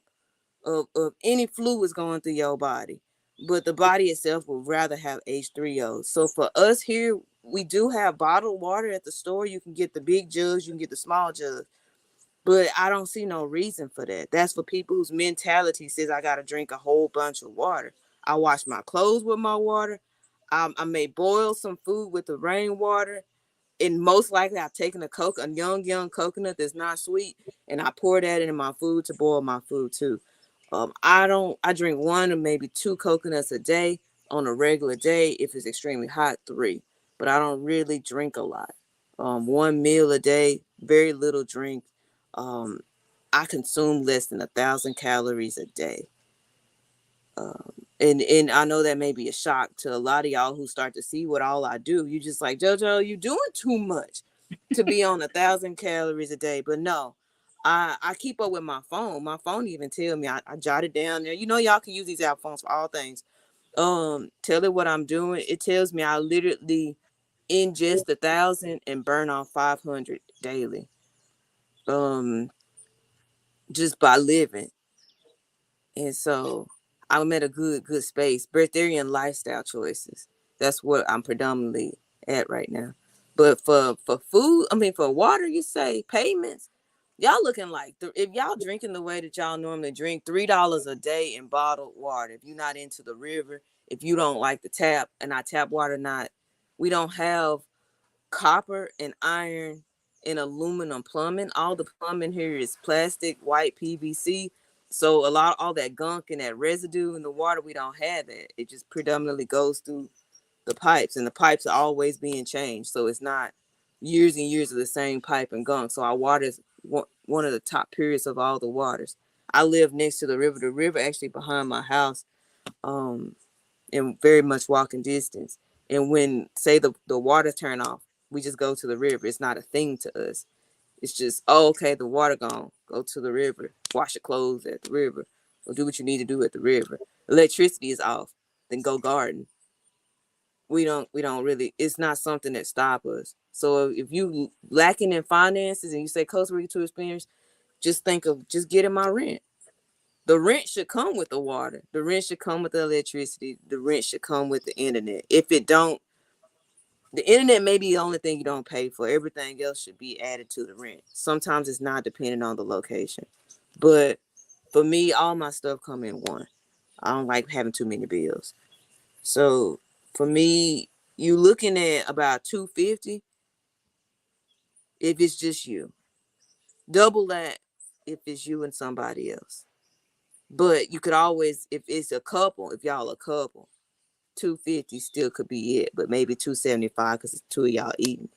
of any fluids going through your body. But the body itself would rather have H3O. So for us here, we do have bottled water at the store. You can get the big jugs, you can get the small jugs. But I don't see no reason for that. That's for people whose mentality says I gotta drink a whole bunch of water. I wash my clothes with my water. I may boil some food with the rainwater. And most likely I've taken a young coconut that's not sweet, and I pour that in my food to boil my food too. I drink 1 or maybe 2 coconuts a day on a regular day. If it's extremely hot, 3. But I don't really drink a lot. 1 meal a day, very little drink. Um, I consume less than 1,000 calories a day. And I know that may be a shock to a lot of y'all who start to see what all I do. You just like, JoJo, you doing too much to be on 1,000 calories a day. But no, I keep up with my phone. My phone even tell me, I jot it down there. You know, y'all can use these app phones for all things. Tell it what I'm doing. It tells me I literally ingest 1,000 and burn off 500 daily. Um, just by living. And so I'm at a good space. Breatharian lifestyle choices. That's what I'm predominantly at right now. But for food, I mean for water, you say payments. Y'all looking like if y'all drinking the way that y'all normally drink, $3 a day in bottled water. If you're not into the river, if you don't like the tap, and I tap water not, we don't have copper and iron and aluminum plumbing. All the plumbing here is plastic, white PVC. So all that gunk and that residue in the water, we don't have that. It just predominantly goes through the pipes, and the pipes are always being changed. So it's not years and years of the same pipe and gunk. So our water is one of the top periods of all the waters. I live next to the river. The river actually behind my house. In very much walking distance. And when say the water turn off, we just go to the river. It's not a thing to us. It's just, oh, okay, the water gone. Go to the river. Wash your clothes at the river. Or do what you need to do at the river. Electricity is off. Then go garden. We don't really, it's not something that stop us. So if you lacking in finances and you say Costa Rica to experience, just think of just getting my rent. The rent should come with the water. The rent should come with the electricity. The rent should come with the internet. If it don't, the internet may be the only thing you don't pay for. Everything else should be added to the rent. Sometimes it's not depending on the location. But for me, all my stuff come in one. I don't like having too many bills. So for me, you looking at about 250 if it's just you. Double that if it's you and somebody else. But you could always, if it's a couple, if y'all a couple, 250 still could be it, but maybe 275 because it's 2 of y'all eating.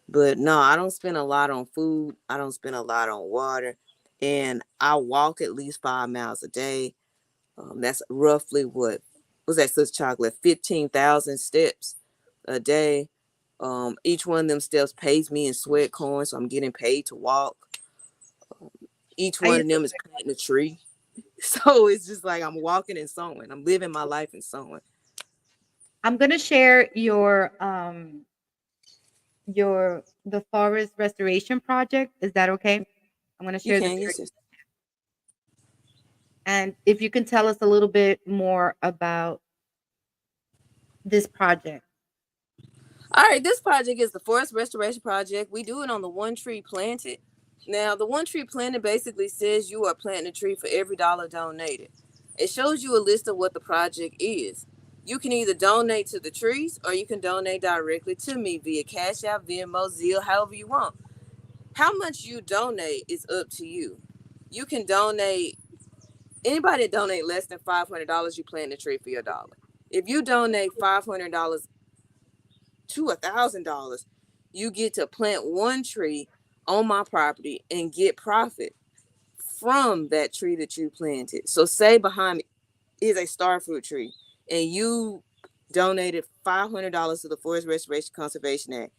But no, I don't spend a lot on food. I don't spend a lot on water. And I walk at least 5 miles a day. That's roughly what was that, such chocolate? 15,000 steps a day. Each one of them steps pays me in sweat coins, so I'm getting paid to walk. Each I one used of to them is planting a tree. So it's just like I'm walking and sewing. I'm living my life and sewing. I'm gonna share your the forest restoration project. Is that okay? I'm gonna You share the can, video. yes, yes. And if you can tell us a little bit more about this project. All right, this project is the Forest Restoration Project. We do it on the One Tree Planted. Now, the One Tree Planted basically says you are planting a tree for every dollar donated. It shows you a list of what the project is. You can either donate to the trees or you can donate directly to me via Cash App, Venmo, Zelle, however you want. How much you donate is up to you. You can donate, anybody that donate less than $500, you plant a tree for your dollar. If you donate $500 to $1,000, you get to plant one tree on my property and get profit from that tree that you planted. So say behind me is a star fruit tree and you donated $500 to the Forest Restoration Conservation Act.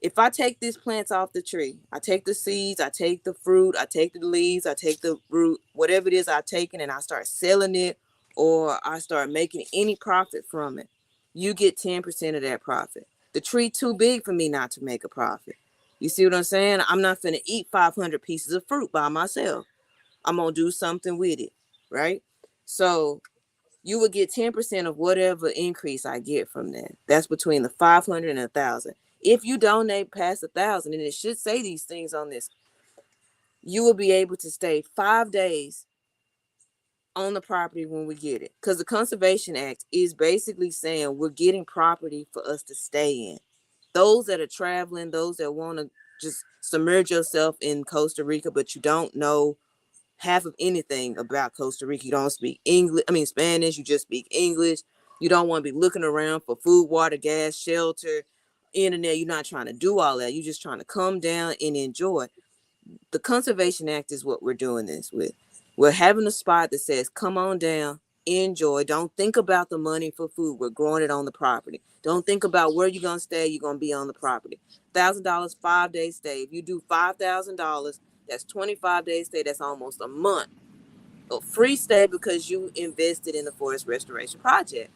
If I take these plants off the tree, I take the seeds, I take the fruit, I take the leaves, I take the root, whatever it is I take it, and I start selling it or I start making any profit from it, you get 10% of that profit. The tree too big for me not to make a profit. You see what I'm saying? I'm not finna eat 500 pieces of fruit by myself. I'm gonna do something with it, right? So you would get 10% of whatever increase I get from that. That's between the 500 and 1,000. If you donate past 1,000, and it should say these things on this, you will be able to stay 5 days on the property when we get it. Because the Conservation Act is basically saying we're getting property for us to stay in. Those that are traveling, those that want to just submerge yourself in Costa Rica, but you don't know half of anything about Costa Rica. You don't speak English, Spanish, you just speak English. You don't want to be looking around for food, water, gas, shelter, internet. You're not trying to do all that. You're just trying to come down and enjoy. The Conservation Act is what we're doing this with. We're having a spot that says, come on down, enjoy. Don't think about the money for food. We're growing it on the property. Don't think about where you're going to stay. You're going to be on the property. $1,000, 5-day stay. If you do $5,000, that's 25 days stay. That's almost a month. A free stay because you invested in the Forest Restoration Project.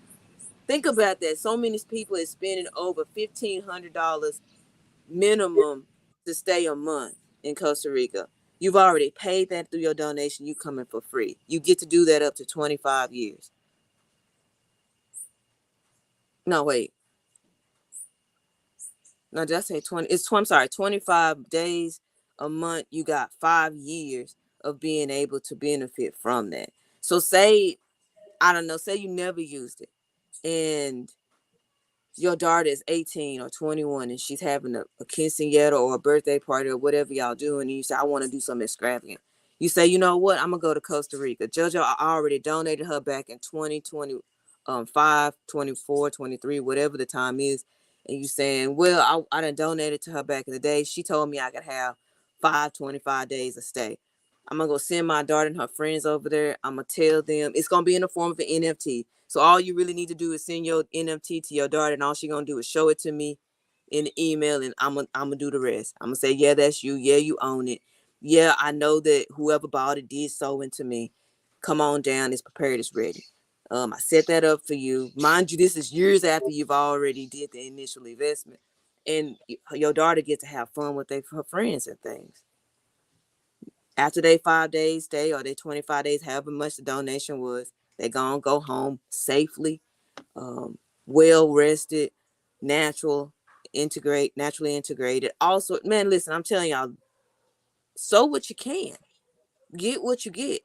Think about that. So many people are spending over $1,500 minimum to stay a month in Costa Rica. You've already paid that through your donation. You coming for free. You get to do that up to 25 years. No, wait. No, did I say 20? I'm sorry, 25 days a month. You got 5 years of being able to benefit from that. So say, I don't know, say you never used it and your daughter is 18 or 21 and she's having a quinceañera or a birthday party or whatever y'all do, and you say, I want to do something extravagant. You say, you know what, I'm gonna go to Costa Rica. JoJoh, I already donated her back in 2025, 24, 23, whatever the time is. And you saying, well, I done donated to her back in the day. She told me I could have 25 days of stay. I'm gonna go send my daughter and her friends over there. I'm gonna tell them it's gonna be in the form of an NFT. So all you really need to do is send your NFT to your daughter, and all she's gonna do is show it to me in the email, and I'm gonna do the rest. I'm gonna say, yeah, that's you. Yeah, you own it. Yeah, I know that whoever bought it did so into me. Come on down. It's prepared. It's ready. I set that up for you. Mind you, this is years after you've already did the initial investment, and your daughter gets to have fun with her friends and things. After they 5 days stay or they 25 days, however much the donation was, they gonna go home safely, well rested, naturally integrated. Also, man, listen, I'm telling y'all, sow what you can, get what you get.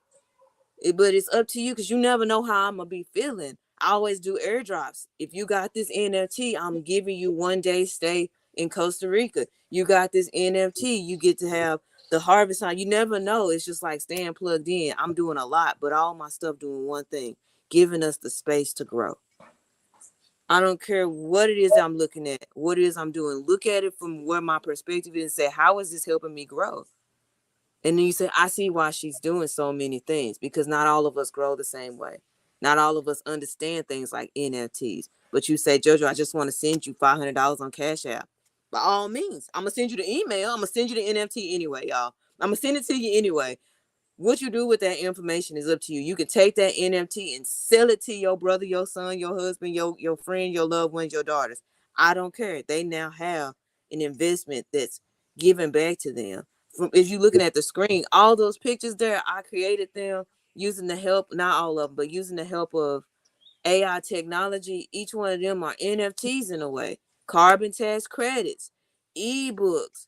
But it's up to you because you never know how I'm gonna be feeling. I always do airdrops. If you got this NFT, I'm giving you 1 day stay in Costa Rica. You got this NFT, you get to have the harvest time. You never know. It's just like staying plugged in. I'm doing a lot, but all my stuff doing one thing, giving us the space to grow. I don't care what it is I'm looking at, what it is I'm doing. Look at it from where my perspective is and say, how is this helping me grow? And then you say, I see why she's doing so many things, because not all of us grow the same way. Not all of us understand things like NFTs. But you say, JoJo, I just want to send you $500 on Cash App. By all means, I'm going to send you the email. I'm going to send you the NFT anyway, y'all. I'm going to send it to you anyway. What you do with that information is up to you. You can take that NFT and sell it to your brother, your son, your husband, your friend, your loved ones, your daughters. I don't care. They now have an investment that's given back to them. From, if you're looking at the screen, all those pictures there, I created them using the help, not all of them, but using the help of AI technology. Each one of them are NFTs in a way. Carbon tax credits, ebooks.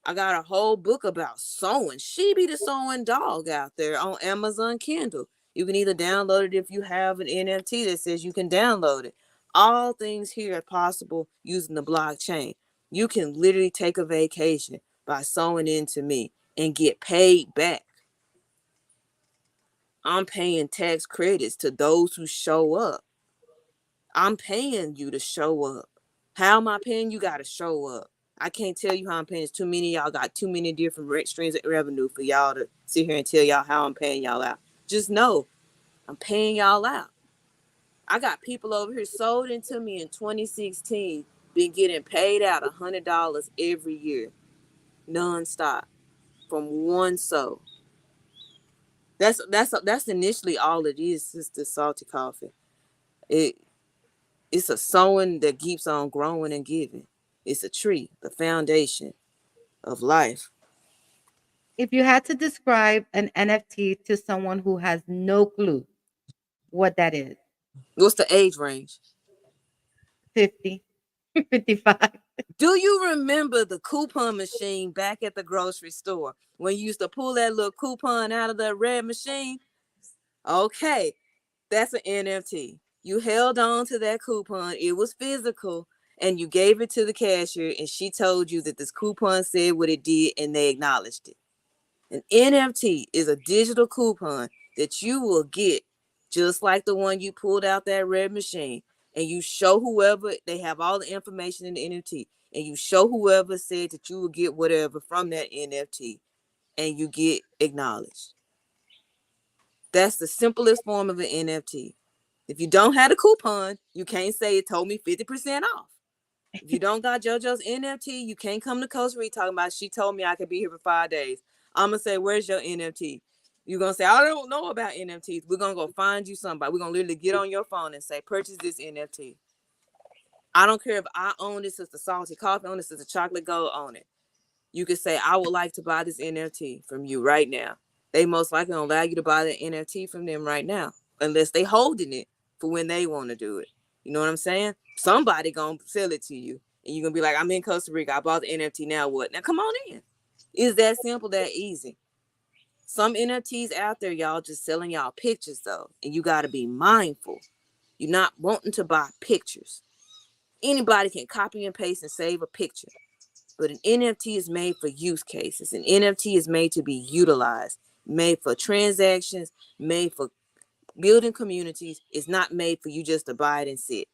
I got a whole book about sewing. She be the sewing dog out there on Amazon Kindle. You can either download it if you have an NFT that says you can download it. All things here are possible using the blockchain. You can literally take a vacation by sewing into me and get paid back. I'm paying tax credits to those who show up. I'm paying you to show up. How am I paying you? Got to show up. I can't tell you how I'm paying. It's too many y'all got too many different streams of revenue for y'all to sit here and tell y'all how I'm paying y'all out. Just know I'm paying y'all out. I got people over here sold into me in 2016, been getting paid out $100 every year, nonstop, from one soul. That's initially all it is. Just the salty coffee. It's a sowing that keeps on growing and giving. It's a tree, the foundation of life. If you had to describe an NFT to someone who has no clue what that is, What's the age range? 50, 55. Do you remember the coupon machine back at the grocery store when you used to pull that little coupon out of that red machine? Okay, that's an NFT. You held on to that coupon. It was physical, and you gave it to the cashier, and she told you that this coupon said what it did, and they acknowledged it. An NFT is a digital coupon that you will get just like the one you pulled out that red machine, and you show whoever, they have all the information in the NFT, and you show whoever said that you will get whatever from that NFT, and you get acknowledged. That's the simplest form of an NFT. If you don't have a coupon, you can't say it told me 50% off. If you don't got JoJo's NFT, you can't come to Costa Rica talking about she told me I could be here for 5 days. I'm going to say, where's your NFT? You're going to say, I don't know about NFTs. We're going to go find you somebody. We're going to literally get on your phone and say, purchase this NFT. I don't care if I own this as the salty coffee, own this as the chocolate gold, own it. You could say, I would like to buy this NFT from you right now. They most likely don't allow you to buy the NFT from them right now, unless they holding it for when they want to do it. You know what I'm saying? Somebody gonna sell it to you, and you're gonna be like, I'm in Costa Rica, I bought the NFT, now what? Now come on in. It's that simple, that easy. Some NFTs out there, y'all, just selling y'all pictures though, and you gotta be mindful. You're not wanting to buy pictures. Anybody can copy and paste and save a picture. But an NFT is made for use cases. An NFT is made to be utilized, made for transactions, made for building communities. It's not made for you just to buy it and sit.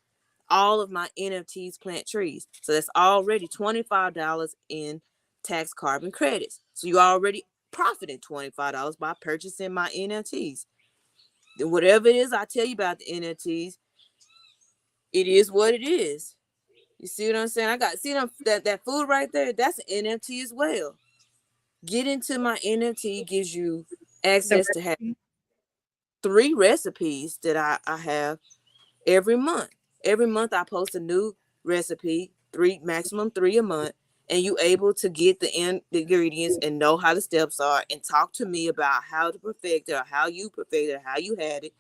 All of my NFTs plant trees. So that's already $25 in tax carbon credits. So you already profiting $25 by purchasing my NFTs. Then whatever it is I tell you about the NFTs, it is what it is. You see what I'm saying? I got, see them, that food right there, that's an NFT as well. Get into my NFT gives you access to have 3 recipes that I have every month. Every month I post a new recipe, maximum 3 a month, and you able to get the ingredients and know how the steps are and talk to me about how to perfect it or how you perfect it or how you had it.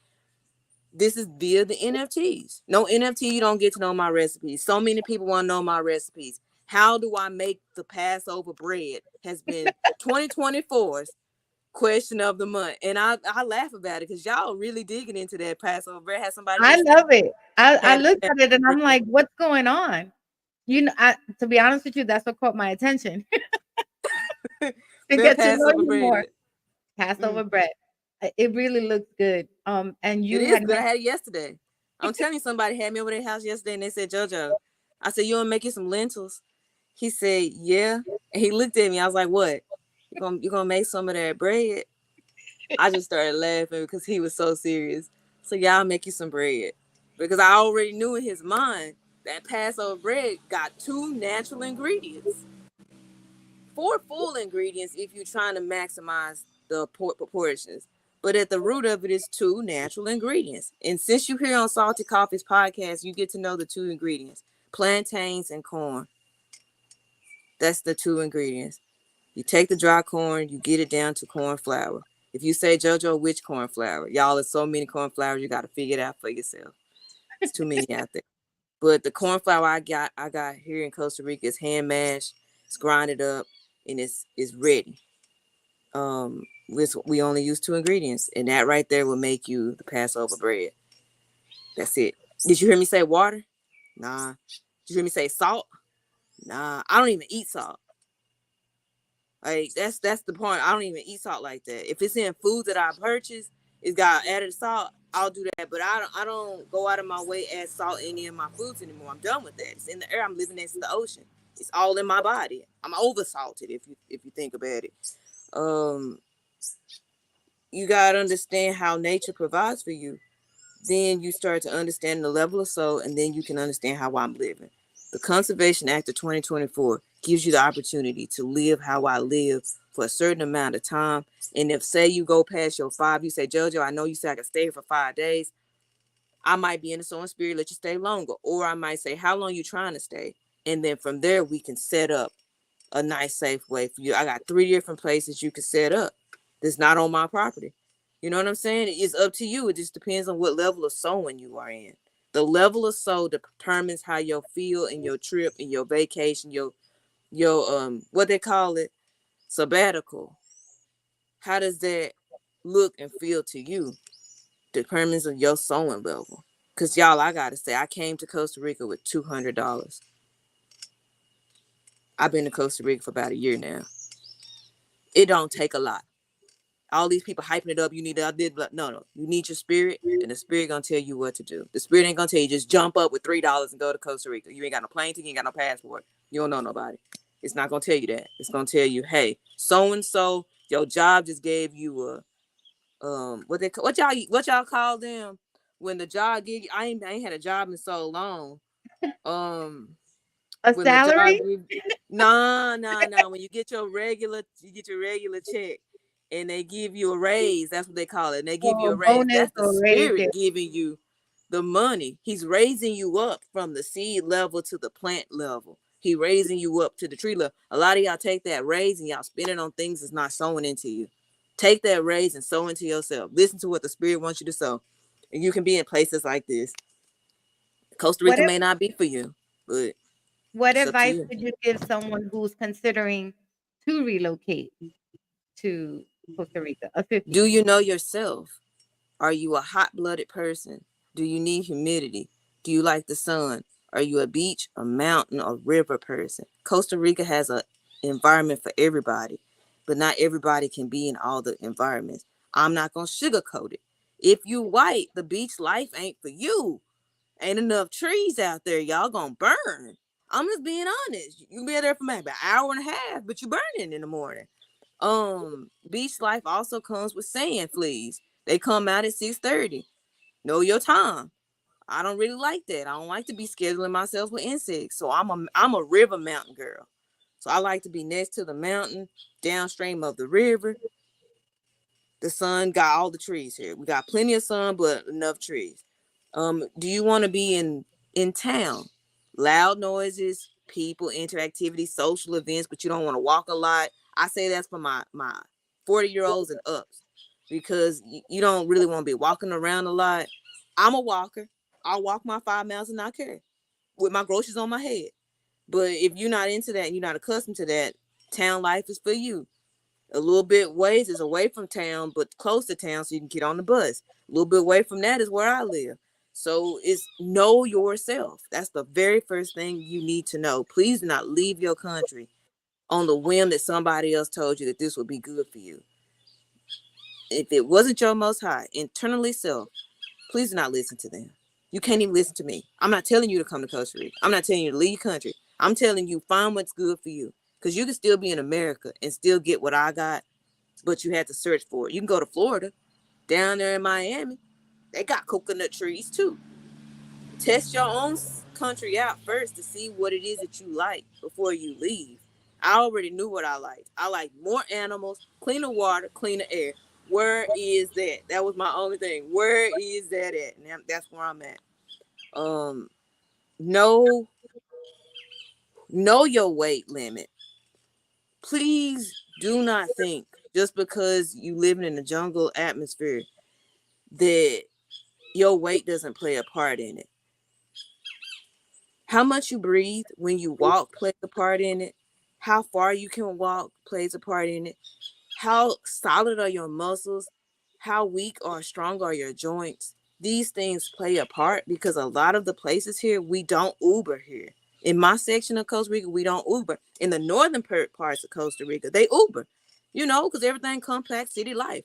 This is via the NFTs. No NFT, you don't get to know my recipes. So many people want to know my recipes. How do I make the Passover bread has been 2024's question of the month. And I laugh about it because y'all really digging into that Passover bread. Had somebody I yesterday love it. I had looked at it and I'm bread. like, what's going on? You know, to be honest with you, that's what caught my attention. To Their get to know Passover you more. bread. Passover bread. It really looks good. And It you is had good. I had it yesterday. I'm telling you, somebody had me over their house yesterday and they said, JoJo. I said, you want to make you some lentils? He said, yeah. And he looked at me. I was like, what? You gonna make some of that bread? I just started laughing because he was so serious. So yeah, I'll make you some bread. Because I already knew in his mind that Passover bread got 2 natural ingredients. 4 full ingredients if you're trying to maximize the proportions. But at the root of it is 2 natural ingredients. And since you're here on Salty Coffee's podcast, you get to know the 2 ingredients: plantains and corn. That's the 2 ingredients. You take the dry corn, you get it down to corn flour. If you say JoJo, which cornflower? Y'all, there's so many cornflowers, you got to figure it out for yourself. It's too many out there. But the cornflower I got here in Costa Rica is hand mashed. It's grinded up and it's ready. We only use 2 ingredients, and that right there will make you the Passover bread. That's it. Did you hear me say water? Nah. Did you hear me say salt? Nah. I don't even eat salt. Like that's the point. I don't even eat salt like that. If it's in food that I purchase, it's got added salt, I'll do that. But I don't go out of my way to add salt in any of my foods anymore. I'm done with that. It's in the air. I'm living next to the ocean. It's all in my body. I'm over salted if you think about it. Um, you gotta understand how nature provides for you. Then you start to understand the level of soul, and then you can understand how I'm living. The Conservation Act of 2024 gives you the opportunity to live how I live for a certain amount of time. And if say you go past your 5, you say, JoJo, I know you said I can stay here for 5 days. I might be in the sowing spirit, let you stay longer. Or I might say, how long you trying to stay? And then from there, we can set up a nice, safe way for you. I got 3 different places you can set up that's not on my property. You know what I'm saying? It's up to you. It just depends on what level of sowing you are in. The level of sow determines how you'll feel in your trip, in your vacation, your what they call it, sabbatical. How does that look and feel to you? Determines on your sowing level. Cause y'all, I gotta say, I came to Costa Rica with $200. I've been to Costa Rica for about a year now. It don't take a lot. All these people hyping it up. You need no. You need your spirit, and the spirit gonna tell you what to do. The spirit ain't gonna tell you just jump up with $3 and go to Costa Rica. You ain't got no plane ticket, you ain't got no passport. You don't know nobody. It's not gonna tell you that. It's gonna tell you, hey, so and so, your job just gave you a what y'all call them when the job gig. I ain't had a job in so long. Um, A when the job salary give nah. When you get your regular check and they give you a raise, that's what they call it. And they give you or a raise. bonus That's the or raise? spirit giving you the money. He's raising you up from the seed level to the plant level. He raising you up to the tree level. A lot of y'all take that raise and y'all spend it on things that's not sowing into you. Take that raise and sow into yourself. Listen to what the spirit wants you to sow. And you can be in places like this. Costa What Rica if, may not be for you, but what it's up to advice you. would you give someone who's considering to relocate to Costa Rica? A Do 50. you know yourself? Are you a hot-blooded person? Do you need humidity? Do you like the sun? Are you a beach, a mountain, or river person? Costa Rica has an environment for everybody, but not everybody can be in all the environments. I'm not going to sugarcoat it. If you white, the beach life ain't for you. Ain't enough trees out there. Y'all going to burn. I'm just being honest. You can be there for maybe an hour and a half, but you burning in the morning. Beach life also comes with sand fleas. They come out at 6:30. Know your time. I don't really like that. I don't like to be scheduling myself with insects. So I'm a river mountain girl. So I like to be next to the mountain, downstream of the river. The sun got all the trees here. We got plenty of sun, but enough trees. Do you want to be in town? Loud noises, people, interactivity, social events, but you don't want to walk a lot. I say that's for my 40-year-olds and ups because you don't really want to be walking around a lot. I'm a walker. I'll walk my 5 miles and not care with my groceries on my head. But if you're not into that and you're not accustomed to that, town life is for you. A little bit ways is away from town, but close to town so you can get on the bus. A little bit away from that is where I live. So it's know yourself. That's the very first thing you need to know. Please do not leave your country on the whim that somebody else told you that this would be good for you. If it wasn't your most high, internally self, please do not listen to them. You can't even listen to me. I'm not telling you to come to Costa Rica. I'm not telling you to leave country. I'm telling you find what's good for you. Because you can still be in America and still get what I got, but you had to search for it. You can go to Florida, down there in Miami. They got coconut trees too. Test your own country out first to see what it is that you like before you leave. I already knew what I liked. I like more animals, cleaner water, cleaner air. Where is that? That was my only thing. Where is that at? Now that's where I'm at. Um, know know your weight limit. Please do not think just because you living in a jungle atmosphere, that your weight doesn't play a part in it. How much you breathe when you walk plays a part in it. How far you can walk plays a part in it. How solid are your muscles? How weak or strong are your joints? These things play a part because a lot of the places here, we don't Uber here. In my section of Costa Rica, we don't Uber. In the northern parts of Costa Rica, they Uber, because everything compact city life.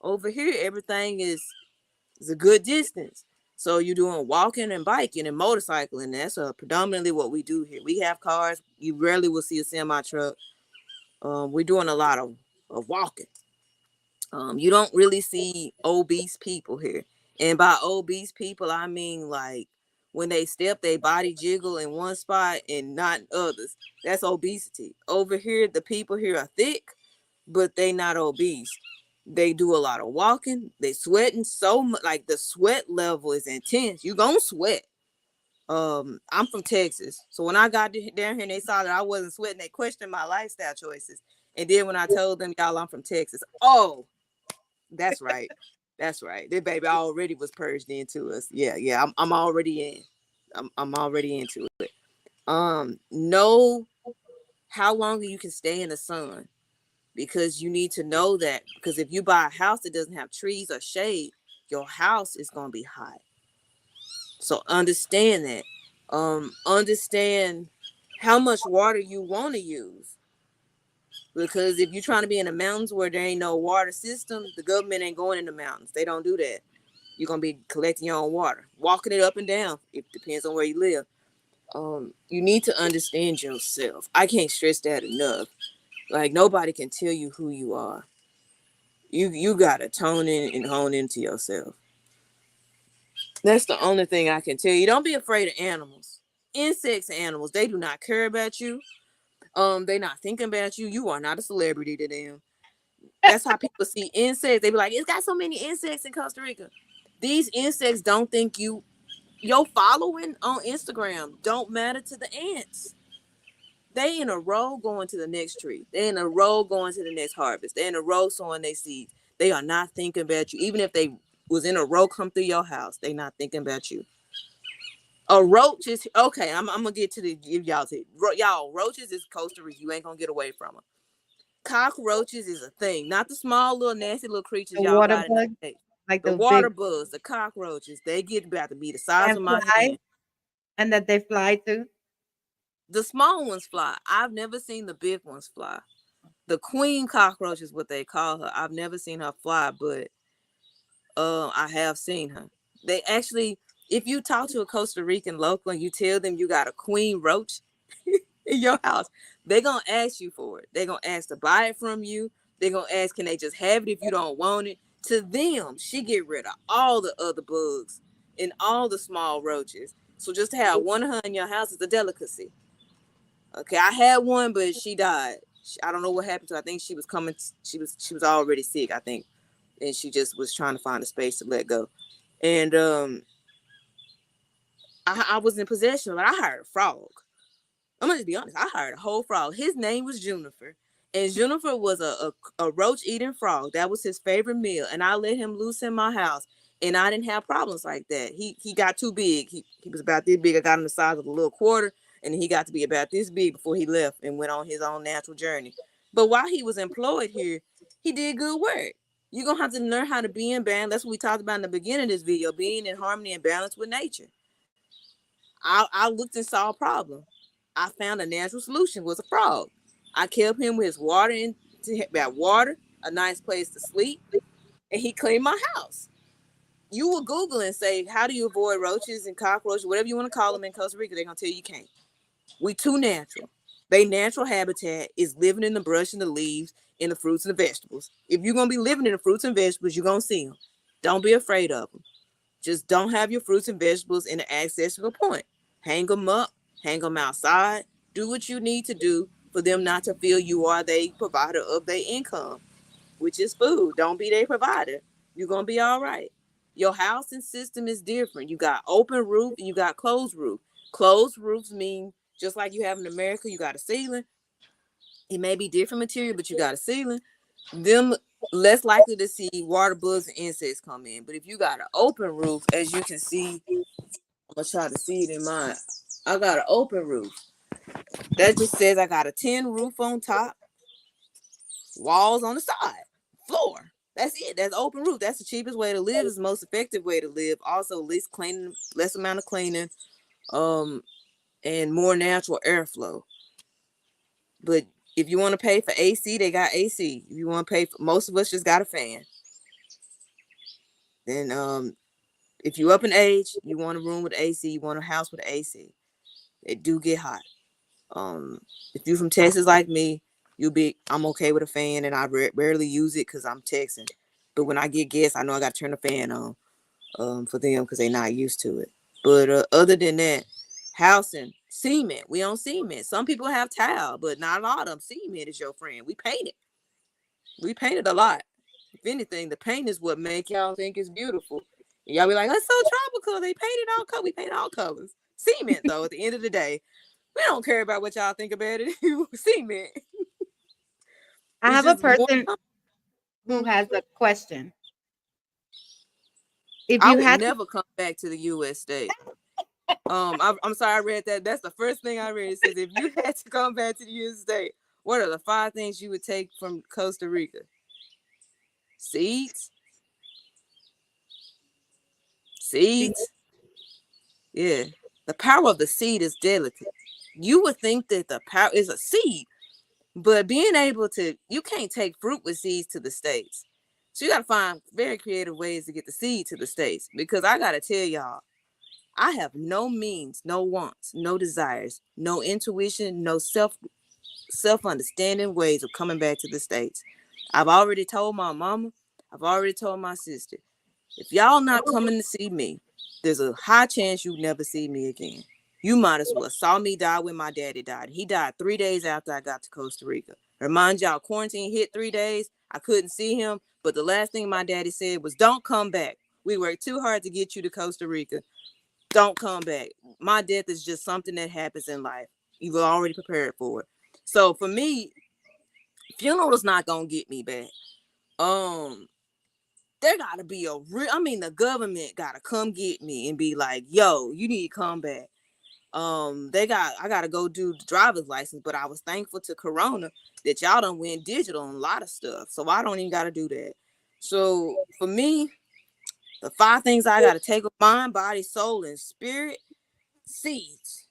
Over here, everything is a good distance. So you're doing walking and biking and motorcycling. That's predominantly what we do here. We have cars. You rarely will see a semi truck. We're doing a lot of walking. You don't really see obese people here. And by obese people, I mean like when they step, their body jiggle in one spot and not in others. That's obesity. Over here, the people here are thick, but they not obese. They do a lot of walking. They sweating so much, like the sweat level is intense. You gonna sweat. I'm from Texas, so when I got down here and they saw that I wasn't sweating, they questioned my lifestyle choices. And then when I told them, y'all, I'm from Texas, oh, that's right. That's right. That baby already was purged into us. Yeah. I'm already in. I'm already into it. Know how long you can stay in the sun, because you need to know that, because if you buy a house that doesn't have trees or shade, your house is gonna be hot. So understand that. Understand how much water you want to use. Because if you're trying to be in the mountains where there ain't no water system, the government ain't going in the mountains. They don't do that. You're gonna be collecting your own water, walking it up and down. It depends on where you live. You need to understand yourself. I can't stress that enough. Like, nobody can tell you who you are. You gotta tone in and hone into yourself. That's the only thing I can tell you. Don't be afraid of animals. Insects and animals, they do not care about you. They're not thinking about you. You are not a celebrity to them. That's how people see insects. They be like, it's got so many insects in Costa Rica. These insects don't think your following on Instagram don't matter to the ants. They in a row going to the next tree. They in a row going to the next harvest. They in a row sowing their seeds. They are not thinking about you. Even if they was in a row come through your house, they not thinking about you. A roach is okay. I'm gonna get to the give y'all to y'all. Roaches is Costa Rica. You ain't gonna get away from them. Cockroaches is a thing, not the small little nasty little creatures The y'all water got in the bugs, States. like The the water big bugs, the cockroaches, they get about to be the size and of my flies, hand. and that they fly too. The small ones fly. I've never seen the big ones fly. The queen cockroach is what they call her. I've never seen her fly, but I have seen her. They actually, if you talk to a Costa Rican local and you tell them you got a queen roach in your house, they're gonna ask you for it. They're gonna ask to buy it from you. They're gonna ask, can they just have it if you don't want it? To them, she get rid of all the other bugs and all the small roaches. So just to have one of her in your house is a delicacy. Okay, I had one, but she died. I don't know what happened to her. I think she was coming. She was already sick, I think, and she just was trying to find a space to let go. And I was in possession, but I hired a frog. I'm gonna just be honest. I hired a whole frog. His name was Juniper, and Juniper was a roach eating frog. That was his favorite meal, and I let him loose in my house, and I didn't have problems like that. He got too big. He was about this big. I got him the size of a little quarter, and he got to be about this big before he left and went on his own natural journey. But while he was employed here, he did good work. You're gonna have to learn how to be in balance. That's what we talked about in the beginning of this video, being in harmony and balance with nature. I looked and saw a problem. I found a natural solution was a frog. I kept him with his water about water, a nice place to sleep, and he cleaned my house. You will Google and say, how do you avoid roaches and cockroaches, whatever you want to call them in Costa Rica, they're gonna tell you can't. We too natural. Their natural habitat is living in the brush and the leaves and the fruits and the vegetables. If you're gonna be living in the fruits and vegetables, you're gonna see them. Don't be afraid of them. Just don't have your fruits and vegetables in an accessible point. Hang them up, hang them outside. Do what you need to do for them not to feel you are the provider of their income, which is food. Don't be their provider. You're going to be all right. Your housing system is different. You got open roof and you got closed roof. Closed roofs mean just like you have in America, you got a ceiling. It may be different material, but you got a ceiling. them less likely to see water bugs and insects come in. But if you got an open roof, as you can see, I'm gonna try to see it in mine. I got an open roof. That just says I got a tin roof on top, walls on the side, floor. That's it. That's open roof. That's the cheapest way to live. It's the most effective way to live. Also, least cleaning, less amount of cleaning, and more natural airflow. But if you want to pay for AC, they got AC. If you want to pay for, most of us just got a fan. Then if you up in age, you want a room with AC, you want a house with AC. They do get hot. If you're from Texas like me, I'm okay with a fan, and I rarely use it because I'm Texan. But when I get guests, I know I got to turn the fan on for them because they're not used to it. But other than that, housing, cement. We on cement. Some people have tile, but not a lot of them. Cement is your friend. We painted. We painted a lot. If anything, the paint is what make y'all think it's beautiful. And y'all be like, that's so tropical. They painted all colors. We painted all colors. Cement, though, at the end of the day, we don't care about what y'all think about it. Cement. I have a person who Mhm. has a question. If I you would had never come back to the U.S. state. I'm sorry I read that. That's the first thing I read. It says if you had to come back to the U.S. state, what are the 5 things you would take from Costa Rica? Seeds. Yeah. The power of the seed is delicate. You would think that the power is a seed, but being able to, you can't take fruit with seeds to the States. So you got to find very creative ways to get the seed to the States. Because I got to tell y'all, I have no means, no wants, no desires, no intuition, no self-understanding ways of coming back to the States. I've already told my mama, I've already told my sister, if y'all not coming to see me, there's a high chance you never see me again. You might as well saw me die when my daddy died. He died 3 days after I got to Costa Rica. Remind y'all, quarantine hit 3 days. I couldn't see him, but the last thing my daddy said was, don't come back. We worked too hard to get you to Costa Rica. Don't come back. My death is just something that happens in life. You were already prepared for it. So for me, funeral is not gonna get me back. There gotta be the government gotta come get me and be like, yo, you need to come back. I gotta go do the driver's license, but I was thankful to Corona that y'all done went digital on a lot of stuff. So I don't even gotta do that. So for me, the 5 things I gotta take of mind, body, soul, and spirit, seeds.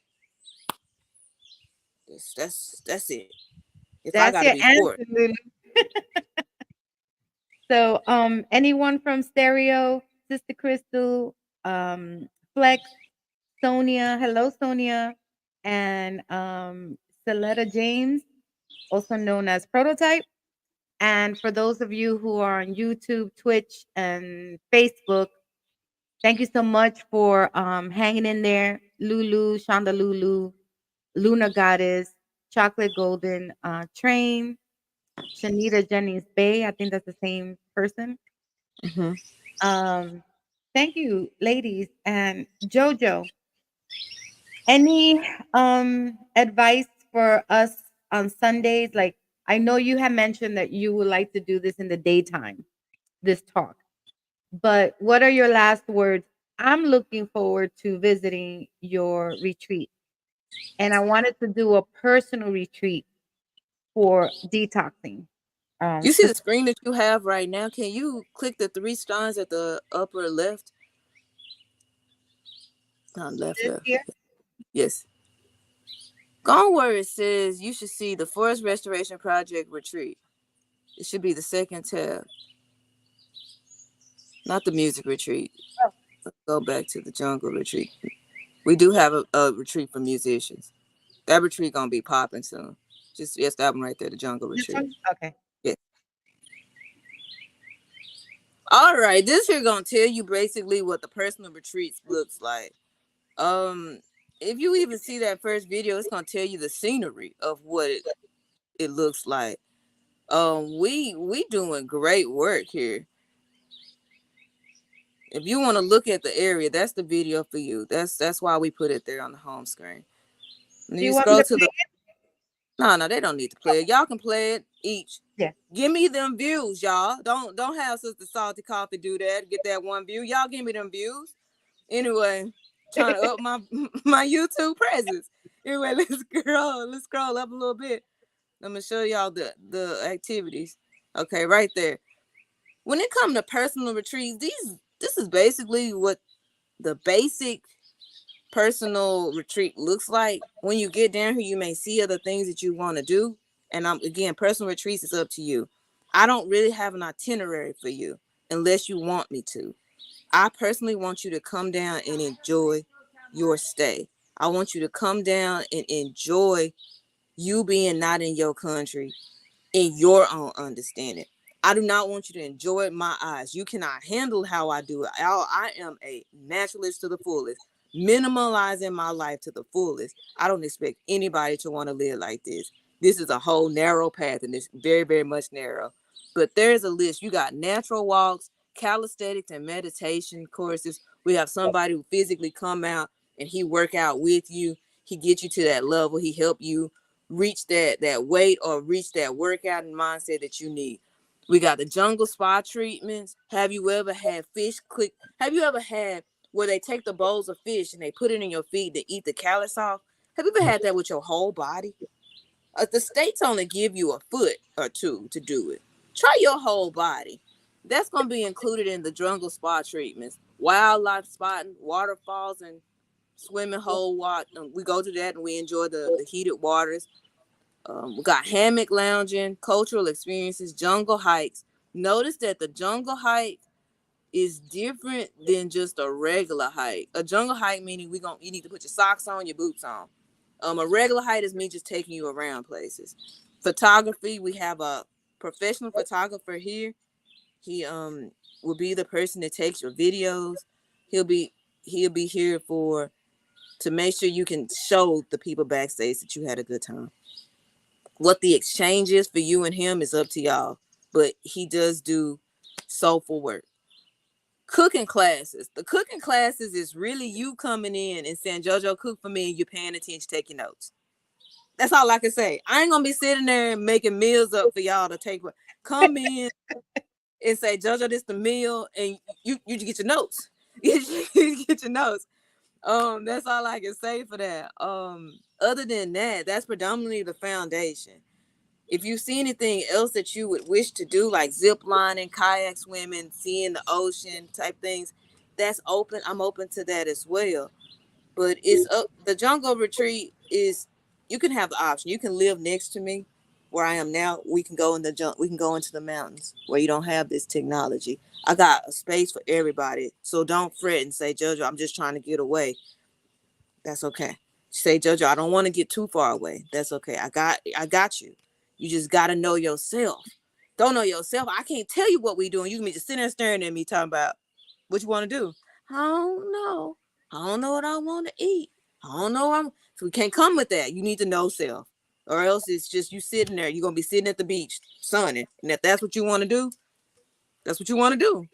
That's it. If I That's gotta your be answer, poor. Lulu. So, anyone from Stereo, Sister Crystal, Flex, Sonia, hello Sonia, and Celetta James, also known as Prototype. And for those of you who are on YouTube, Twitch, and Facebook, thank you so much for hanging in there. Lulu, Shonda Lulu, Luna Goddess, Chocolate Golden Train, Shanita Jennings Bay. I think that's the same person. Mm-hmm. Thank you, ladies. And JoJo, any advice for us on Sundays? Like, I know you had mentioned that you would like to do this in the daytime, this talk. But what are your last words? I'm looking forward to visiting your retreat. And I wanted to do a personal retreat for detoxing. You see the screen that you have right now? Can you click the 3 stars at the upper left? Left. Here? Yes. Gone where it says you should see the Forest Restoration Project retreat. It should be the second tab. Not the music retreat. Oh. Let's go back to the jungle retreat. We do have a retreat for musicians. That retreat gonna be popping soon. Yes, that one right there, the jungle retreat. Okay. Yeah. All right, this here gonna tell you basically what the personal retreats looks like. If you even see that first video, it's gonna tell you the scenery of what it looks like. We doing great work here. If you want to look at the area, that's the video for you. That's why we put it there on the home screen. Do you want me to play it? No, they don't need to play it. Y'all can play it each. Yeah. Give me them views, y'all. Don't have Sister Salty Coffee do that. Get that one view. Y'all give me them views. Anyway, trying to up my my YouTube presence. Anyway, let's scroll up a little bit. I'm gonna show y'all the activities. Okay, right there. When it comes to personal retreats, this is basically what the basic personal retreat looks like. When you get down here, you may see other things that you want to do. And again, personal retreats is up to you. I don't really have an itinerary for you unless you want me to. I personally want you to come down and enjoy your stay. I want you to come down and enjoy you being not in your country in your own understanding. I do not want you to enjoy it my eyes. You cannot handle how I do it. I am a naturalist to the fullest, minimalizing my life to the fullest. I don't expect anybody to want to live like this. This is a whole narrow path, and it's very, very much narrow. But there's a list. You got natural walks, calisthenics, and meditation courses. We have somebody who physically come out and he work out with you. He get you to that level. He help you reach that weight or reach that workout and mindset that you need. We got the jungle spa treatments. Have you ever had fish click? Have you ever had where they take the bowls of fish and they put it in your feet to eat the callus off? Have you ever had that with your whole body? The states only give you a foot or two to do it. Try your whole body. That's going to be included in the jungle spa treatments. Wildlife spotting, waterfalls, and swimming hole water. We go to that and we enjoy the heated waters. We got hammock lounging, cultural experiences, jungle hikes. Notice that the jungle hike is different than just a regular hike. A jungle hike meaning you need to put your socks on, your boots on. A regular hike is me just taking you around places. Photography, we have a professional photographer here. He will be the person that takes your videos. He'll be here to make sure you can show the people backstage that you had a good time. What the exchange is for you and him is up to y'all, but he does do soulful work. Cooking classes. The cooking classes is really you coming in and saying, JoJo, cook for me, and you're paying attention, taking notes. That's all I can say. I ain't gonna be sitting there and making meals up for y'all to take. Come in and say, JoJo, this the meal, and you get your notes. You get your notes. That's all I can say for that. Other than that, that's predominantly the foundation. If you see anything else that you would wish to do, like zip lining, kayak swimming, seeing the ocean type things, that's open. I'm open to that as well. But it's up. The jungle retreat is, you can have the option. You can live next to me where I am now. We can go in the we can go into the mountains where you don't have this technology. I got a space for everybody. So don't fret and say, JoJo, I'm just trying to get away. That's okay. Say, JoJo, I don't want to get too far away. That's okay. I got you. You just got to know yourself. Don't know yourself. I can't tell you what we doing. You can be just sitting there staring at me talking about what you want to do. I don't know. I don't know what I want to eat. I don't know. So we can't come with that. You need to know self. Or else it's just you sitting there. You're going to be sitting at the beach, sunning. And if that's what you want to do, that's what you want to do.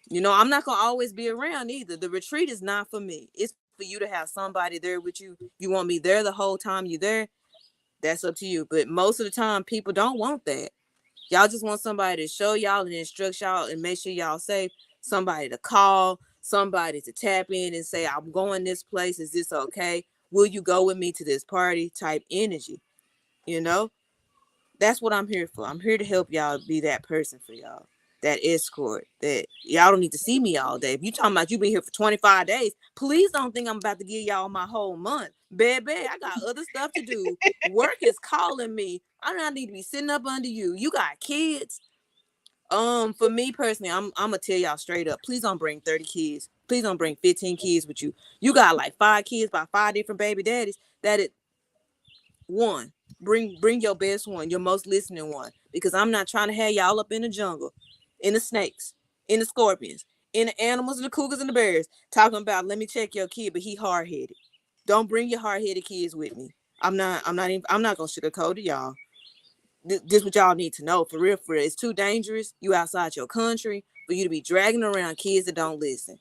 You know, I'm not going to always be around either. The retreat is not for me. It's for you to have somebody there with you. You want me there the whole time you're there? That's up to you. But most of the time, people don't want that. Y'all just want somebody to show y'all and instruct y'all and make sure y'all safe. Somebody to call, somebody to tap in and say, I'm going this place. Is this okay? Will you go with me to this party type energy? You know, that's what I'm here for. I'm here to help y'all be that person for y'all. That escort. That y'all don't need to see me all day. If you talking about you been here for 25 days, please don't think I'm about to give y'all my whole month. Baby, I got other stuff to do. Work is calling me. I don't need to be sitting up under you. You got kids. For me personally, I'm gonna tell y'all straight up. Please don't bring 30 kids. Please don't bring 15 kids with you. You got like 5 kids by 5 different baby daddies. That is one. Bring your best one, your most listening one, because I'm not trying to have y'all up in the jungle, in the snakes, in the scorpions, in the animals and the cougars and the bears, talking about let me check your kid, but he hard-headed. Don't bring your hard-headed kids with me. I'm not gonna sugarcoat it, y'all. This what y'all need to know, for real. It's too dangerous. You outside your country for you to be dragging around kids that don't listen.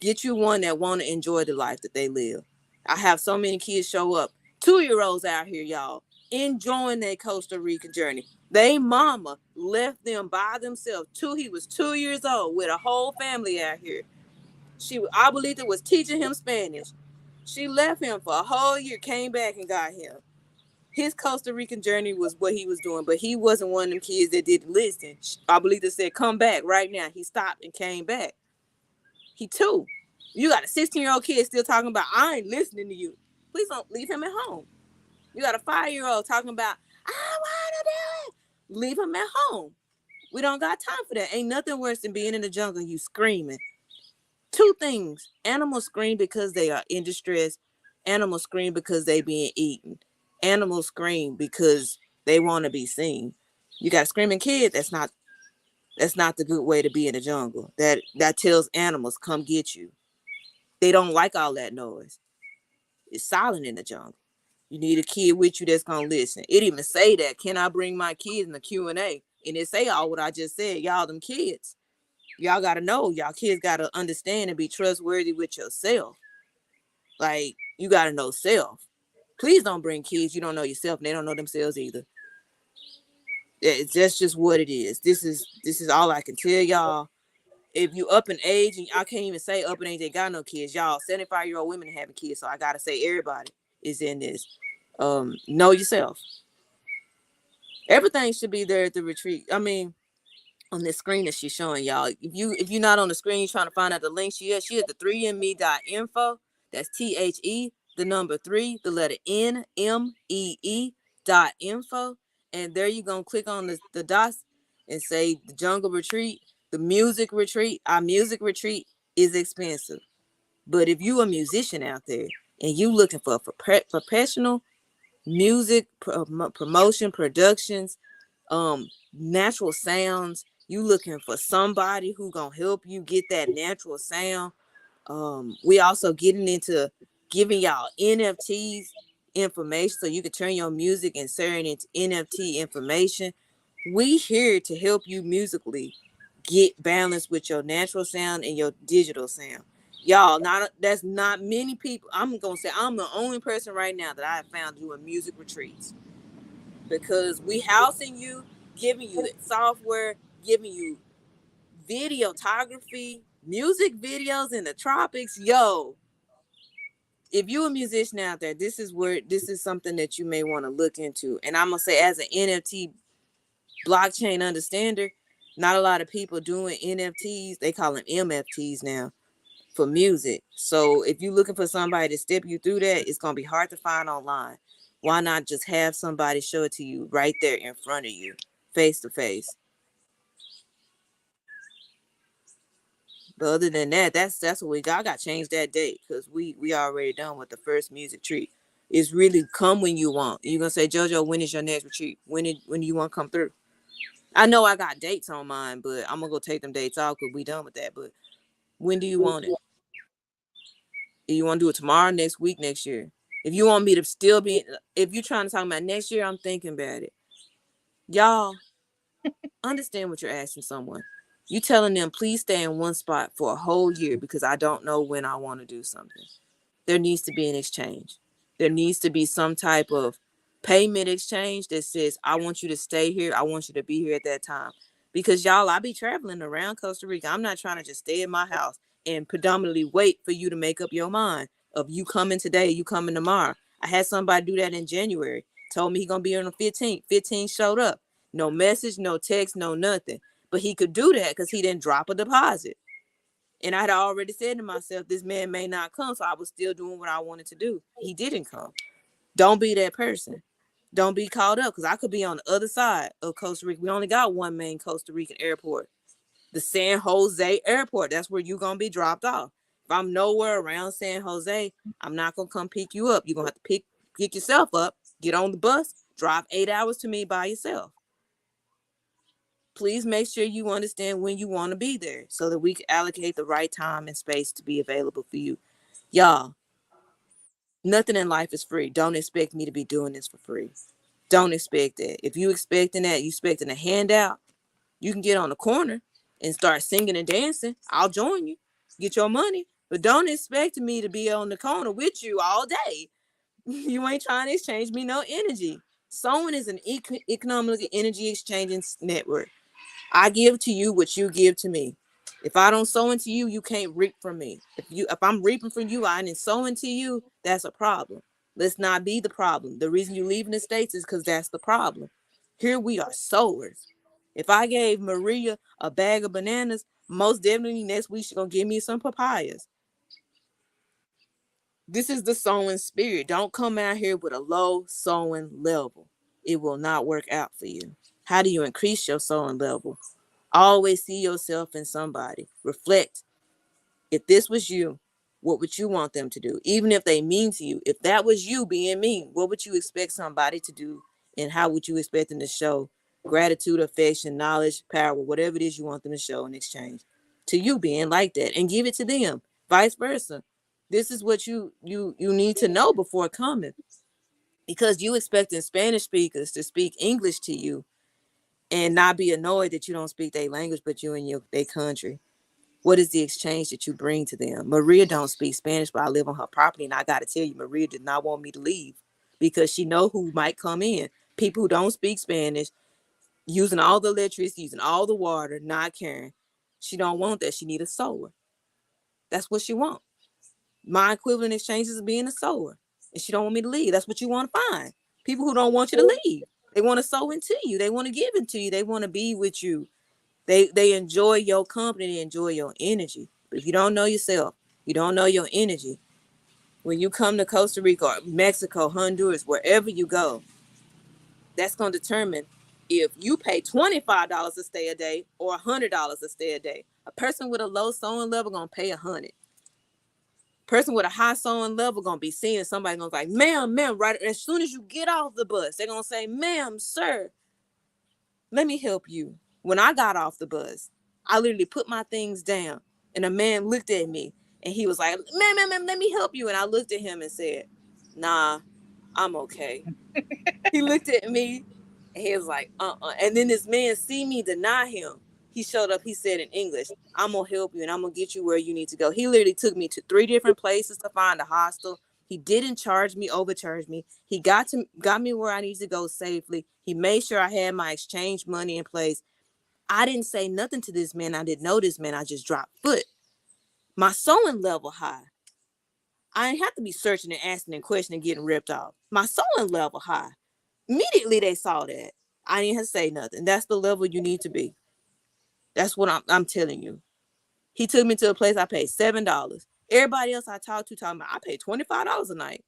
Get you one that want to enjoy the life that they live. I have so many kids show up 2-year-olds out here, y'all, enjoying their Costa Rica journey. They mama left them by themselves. He was 2 years old with a whole family out here. I believe it was teaching him Spanish. She left him for a whole year, came back and got him. His Costa Rican journey was what he was doing, but he wasn't one of them kids that didn't listen. I believe they said, come back right now. He stopped and came back. He 2. You got a 16-year-old kid still talking about, I ain't listening to you. Please don't leave him at home. You got a 5-year-old talking about, I want to do it. Leave him at home. We don't got time for that. Ain't nothing worse than being in the jungle and you screaming. 2 things. Animals scream because they are in distress. Animals scream because they being eaten. Animals scream because they want to be seen. You got a screaming kid, that's not the good way to be in the jungle. That tells animals, come get you. They don't like all that noise. It's silent in the jungle. You need a kid with you that's gonna listen. It even say that, can I bring my kids in the Q&A? And it say all what I just said. Y'all, them kids. Y'all gotta know. Y'all kids gotta understand and be trustworthy with yourself. Like, you gotta know self. Please don't bring kids you don't know yourself and they don't know themselves either. That's just what it is. This is all I can tell y'all. If you up in age, and I can't even say up in age they got no kids, y'all, 75-year-old women having kids. So I gotta say everybody is in this. Know yourself. Everything should be there at the retreat. I mean, on this screen that she's showing y'all. If you're not on the screen trying to find out the link, she is the 3me.info. That's THE, the number 3, the letter NMEE.info. And there you're gonna click on the dots and say the jungle retreat, the music retreat. Our music retreat is expensive. But if you a musician out there and you looking for professional music promotion, productions, natural sounds, you looking for somebody who gonna help you get that natural sound. We also getting into giving y'all NFTs information so you can turn your music and turn into NFT information. We here to help you musically get balanced with your natural sound and your digital sound. Y'all, that's not many people. I'm gonna say I'm the only person right now that I have found doing music retreats, because we housing you, giving you the software, giving you videography, music videos in the tropics. Yo, if you're a musician out there, this is something that you may want to look into. And I'm gonna say, as an NFT blockchain understander, not a lot of people doing NFTs. They call them MFTs now for music. So if you're looking for somebody to step you through that, it's gonna be hard to find online. Why not just have somebody show it to you right there in front of you, face to face? But other than that, that's what we got. I got to change that date because we already done with the first music treat. It's really come when you want. You're gonna say, JoJo, when is your next retreat? When do you want to come through? I know I got dates on mine, but I'm gonna go take them dates off because we done with that. But when do you want it? If you want to do it tomorrow, next week, next year? If you want me to still be, if you're trying to talk about next year, I'm thinking about it. Y'all understand what you're asking someone. You telling them, please stay in one spot for a whole year because I don't know when I want to do something. There needs to be an exchange. There needs to be some type of payment exchange that says, I want you to stay here. I want you to be here at that time. Because y'all, I be traveling around Costa Rica. I'm not trying to just stay in my house and predominantly wait for you to make up your mind of you coming today, you coming tomorrow. I had somebody do that in January. Told me he gonna be on the 15th. 15 showed up. No message, no text, no nothing. But he could do that because he didn't drop a deposit. And I had already said to myself, this man may not come. So I was still doing what I wanted to do. He didn't come. Don't be that person. Don't be caught up, because I could be on the other side of Costa Rica. We only got one main Costa Rican airport, the San Jose airport. That's where you're going to be dropped off. If I'm nowhere around San Jose, I'm not going to come pick you up. You're going to have to pick yourself up, get on the bus, drive 8 hours to me by yourself. Please make sure you understand when you want to be there so that we can allocate the right time and space to be available for you. Y'all, nothing in life is free. Don't expect me to be doing this for free. Don't expect that. If you expecting that, you expecting a handout, you can get on the corner and start singing and dancing. I'll join you. Get your money. But don't expect me to be on the corner with you all day. You ain't trying to exchange me no energy. Sewing is an economic energy exchanging network. I give to you what you give to me. If I don't sow into you, you can't reap from me. If I'm reaping from you, I didn't sow into you, that's a problem. Let's not be the problem. The reason you leave in the States is because that's the problem. Here we are sowers. If I gave Maria a bag of bananas, most definitely next week she's gonna give me some papayas. This is the sowing spirit. Don't come out here with a low sowing level. It will not work out for you. How do you increase your sowing level? Always see yourself in somebody. Reflect. If this was you, what would you want them to do? Even if they mean to you. If that was you being mean, what would you expect somebody to do? And how would you expect them to show gratitude, affection, knowledge, power, whatever it is you want them to show in exchange to you being like that, and give it to them. Vice versa. This is what you need to know before coming, because you expecting Spanish speakers to speak English to you and not be annoyed that you don't speak their language, but you in their country. What is the exchange that you bring to them? Maria don't speak Spanish, but I live on her property, and I got to tell you, Maria did not want me to leave because she know who might come in. People who don't speak Spanish, using all the electricity, using all the water, not caring. She don't want that. She need a sower. That's what she want. My equivalent exchange is being a sower, and she don't want me to leave. That's what you want to find. People who don't want you to leave. They want to sow into you. They want to give into you. They want to be with you. They enjoy your company. They enjoy your energy. But if you don't know yourself, you don't know your energy. When you come to Costa Rica or Mexico, Honduras, wherever you go, that's going to determine if you pay $25 to stay a day or $100 to stay a day. A person with a low sewing level going to pay $100. Person with a high sewing level gonna be seeing somebody gonna be like, ma'am, right as soon as you get off the bus, they're gonna say, ma'am, sir, let me help you. When I got off the bus, I literally put my things down, and a man looked at me, and he was like, ma'am, let me help you. And I looked at him and said, nah, I'm okay. He looked at me, and he was like, And then this man see me deny him. He showed up. He said in English, I'm going to help you, and I'm going to get you where you need to go. He literally took me to 3 different places to find a hostel. He didn't overcharge me. He got me where I needed to go safely. He made sure I had my exchange money in place. I didn't say nothing to this man. I didn't know this man. I just dropped foot. My sewing level high. I didn't have to be searching and asking and questioning and getting ripped off. My sewing level high. Immediately they saw that. I didn't have to say nothing. That's the level you need to be. That's what I'm telling you. He took me to a place I paid $7. Everybody else I talked to talking about I paid $25 a night.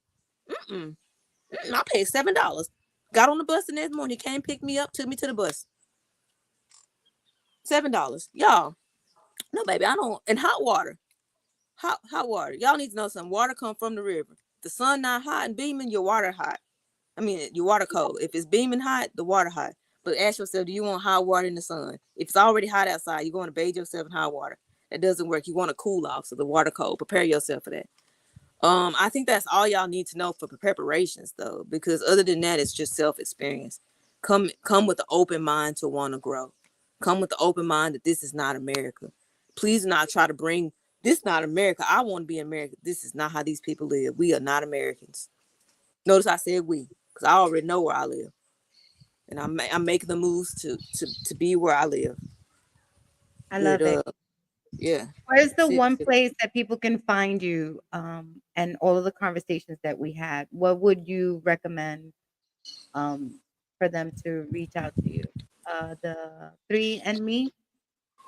I paid $7. Got on the bus the next morning. He came pick me up, took me to the bus. $7. Y'all. No, baby, I don't. And hot water. Hot water. Y'all need to know something. Water come from the river. The sun not hot and beaming, your water hot. I mean, your water cold. If it's beaming hot, the water hot. But ask yourself, do you want hot water in the sun? If it's already hot outside, you're going to bathe yourself in hot water. That doesn't work. You want to cool off, so the water cold. Prepare yourself for that. I think that's all y'all need to know for preparations, though, because other than that, it's just self-experience. Come with an open mind to want to grow. Come with the open mind that this is not America. Please not try to bring this not America. I want to be America. This is not how these people live. We are not Americans. Notice I said we, because I already know where I live, and I'm making the moves to be where I live. I But love it. yeah. Where's the one Sit. place that people can find you, and all of the conversations that we had? What would you recommend, for them to reach out to you? The 3 and Me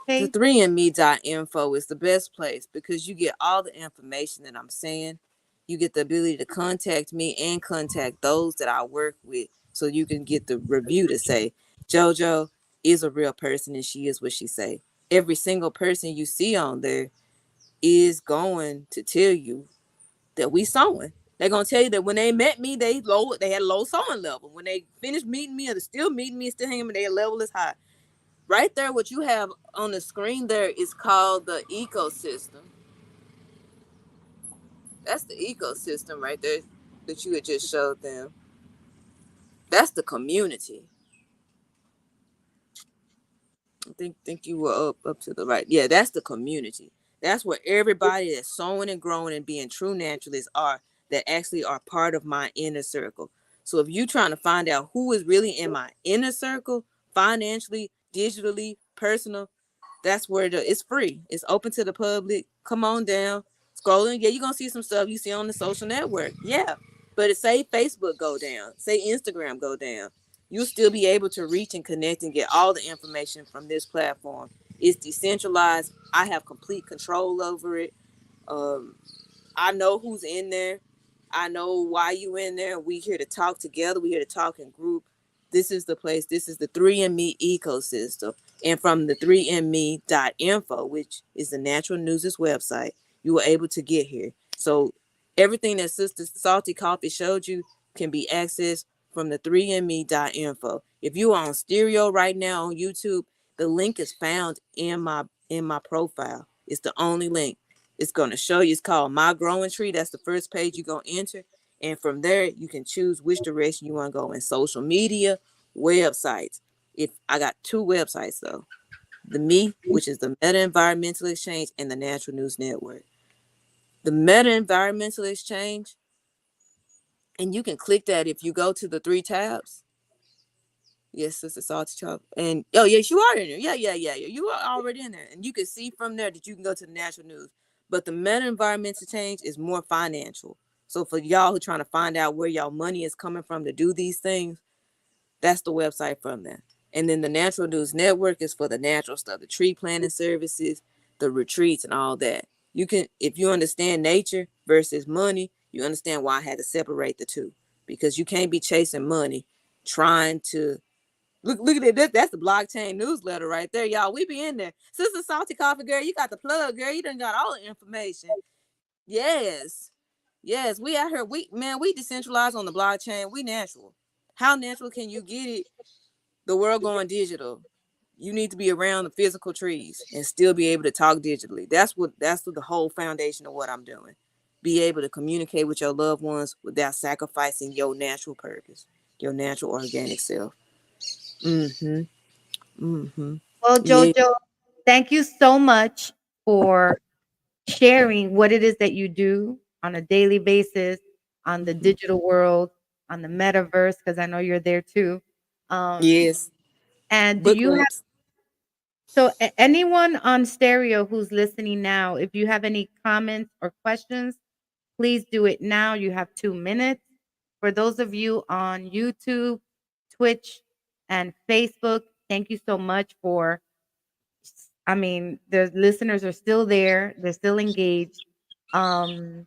The page? 3andme.info is the best place because you get all the information that I'm saying. You get the ability to contact me and contact those that I work with, so you can get the review to say JoJoh is a real person and she is what she say. Every single person you see on there is going to tell you that we sewing. They're gonna tell you that when they met me, they had a low sewing level. When they finished meeting me or they're still meeting me, still hanging, their level is high. Right there, what you have on the screen there is called the ecosystem. That's the ecosystem right there that you had just showed them. That's the community. I think you were up to the right. Yeah, that's the community. That's where everybody that's sowing and growing and being true naturalists are. that actually are part of my inner circle. So if you're trying to find out who is really in my inner circle, financially, digitally, personal, that's where it's free. It's open to the public. Come on down. Scrolling. Yeah, you're gonna see some stuff you see on the social network. Yeah. But it say Facebook go down, say Instagram go down. You'll still be able to reach and connect and get all the information from this platform. It's decentralized. I have complete control over it. Um, I know who's in there. I know why you in there. We here to talk together. We here to talk in group. This is the place. This is the 3Me ecosystem. And from the 3me.info, which is the Natural News' website, you were able to get here. So everything that Sister Salty Coffee showed you can be accessed from the 3me.info. If you are on stereo right now on YouTube, the link is found in my profile. It's the only link. It's going to show you. It's called My Growing Tree. That's the first page you're going to enter. And from there, you can choose which direction you want to go in social media, websites. If I got 2 websites, though. The Me, which is the Meta Environmental Exchange, and the Natural News Network. The Meta Environmental Exchange, and you can click that if you go to the 3 tabs. Yes, Sister Salty Chop. And oh yes, you are in there. Yeah. You are already in there. And you can see from there that you can go to the Natural News. But the Meta Environmental Change is more financial. So for y'all who trying to find out where y'all money is coming from to do these things, that's the website from there. And then the Natural News Network is for the natural stuff, the tree planting services, the retreats, and all that. You can, if you understand nature versus money, you understand why I had to separate the two. Because you can't be chasing money, trying to look at it. That's the blockchain newsletter right there, y'all. We be in there. Sister Salty Coffee girl, you got the plug, girl. You done got all the information. Yes. We out here. We decentralized on the blockchain. We natural. How natural can you get it? The world going digital. You need to be around the physical trees and still be able to talk digitally. That's what the whole foundation of what I'm doing. Be able to communicate with your loved ones without sacrificing your natural purpose, your natural organic self. Mm-hmm. Mm-hmm. Well, Yeah. JoJo, thank you so much for sharing what it is that you do on a daily basis on the Mm-hmm. digital world, on the metaverse, because I know you're there too. Um, Yes. and do Book you have links. so anyone on stereo who's listening now, if you have any comments or questions, please do it now. You have 2 minutes. For those of you on YouTube, Twitch, and Facebook, thank you so much for I mean, the listeners are still there. They're still engaged. Um,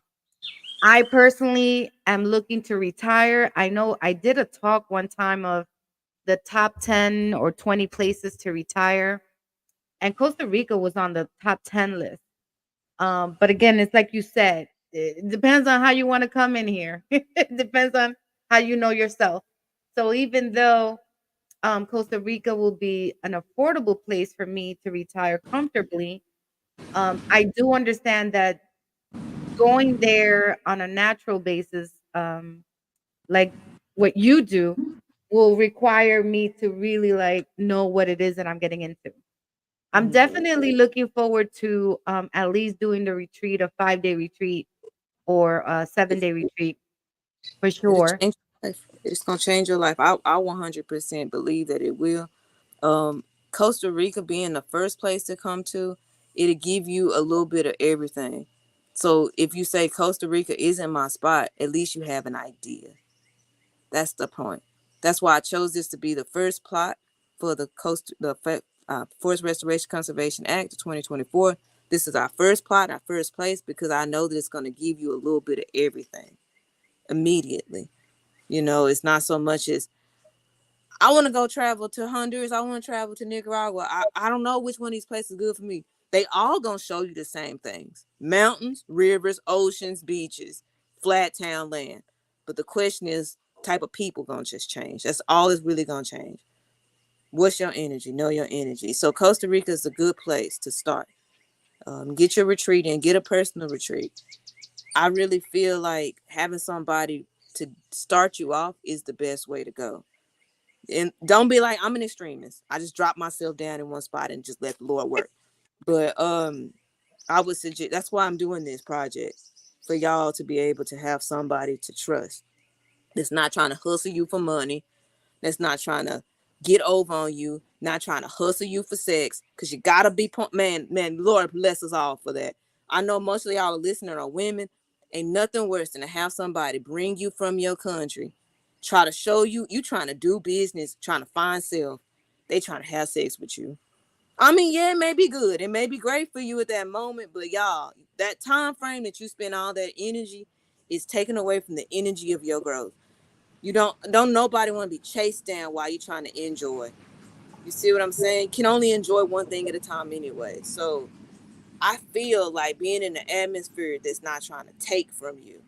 I personally am looking to retire. I know I did a talk one time of the top 10 or 20 places to retire, and Costa Rica was on the top 10 list. But again, it's like you said, it depends on how you want to come in here. It depends on how you know yourself. So even though Costa Rica will be an affordable place for me to retire comfortably, I do understand that going there on a natural basis, like what you do, will require me to really like know what it is that I'm getting into. I'm Mm-hmm. definitely looking forward to at least doing the retreat, a 5-day retreat or a 7-day retreat for It'll sure. change your life. It's gonna change your life. I 100% believe that it will. Costa Rica being the first place to come to, it'll give you a little bit of everything. So if you say Costa Rica isn't my spot, at least you have an idea. That's the point. That's why I chose this to be the first plot for the Forest Restoration Conservation Act of 2024. This is our first plot, our first place, because I know that it's going to give you a little bit of everything immediately. It's not so much as I want to go travel to Honduras. I want to travel to Nicaragua. I don't know which one of these places is good for me. They all going to show you the same things: mountains, rivers, oceans, beaches, flat town land. But the question is, type of people going to just change. That's all that's really going to change. What's your energy? Know your energy. So Costa Rica is a good place to start. Get your retreat in. Get a personal retreat. I really feel like having somebody to start you off is the best way to go. And don't be like, I'm an extremist. I just drop myself down in one spot and just let the Lord work. But I would suggest, that's why I'm doing this project. for y'all to be able to have somebody to trust that's not trying to hustle you for money, that's not trying to get over on you, not trying to hustle you for sex, because you gotta be man, Lord bless us all for that. I know most of y'all are listening are women. Ain't nothing worse than to have somebody bring you from your country, try to show you trying to do business, trying to find self. They trying to have sex with you. I mean, yeah, it may be good, it may be great for you at that moment, but y'all, that time frame that you spend all that energy is taken away from the energy of your growth. You don't nobody want to be chased down while you're trying to enjoy. You see what I'm saying? Can only enjoy one thing at a time anyway. So I feel like being in an atmosphere that's not trying to take from you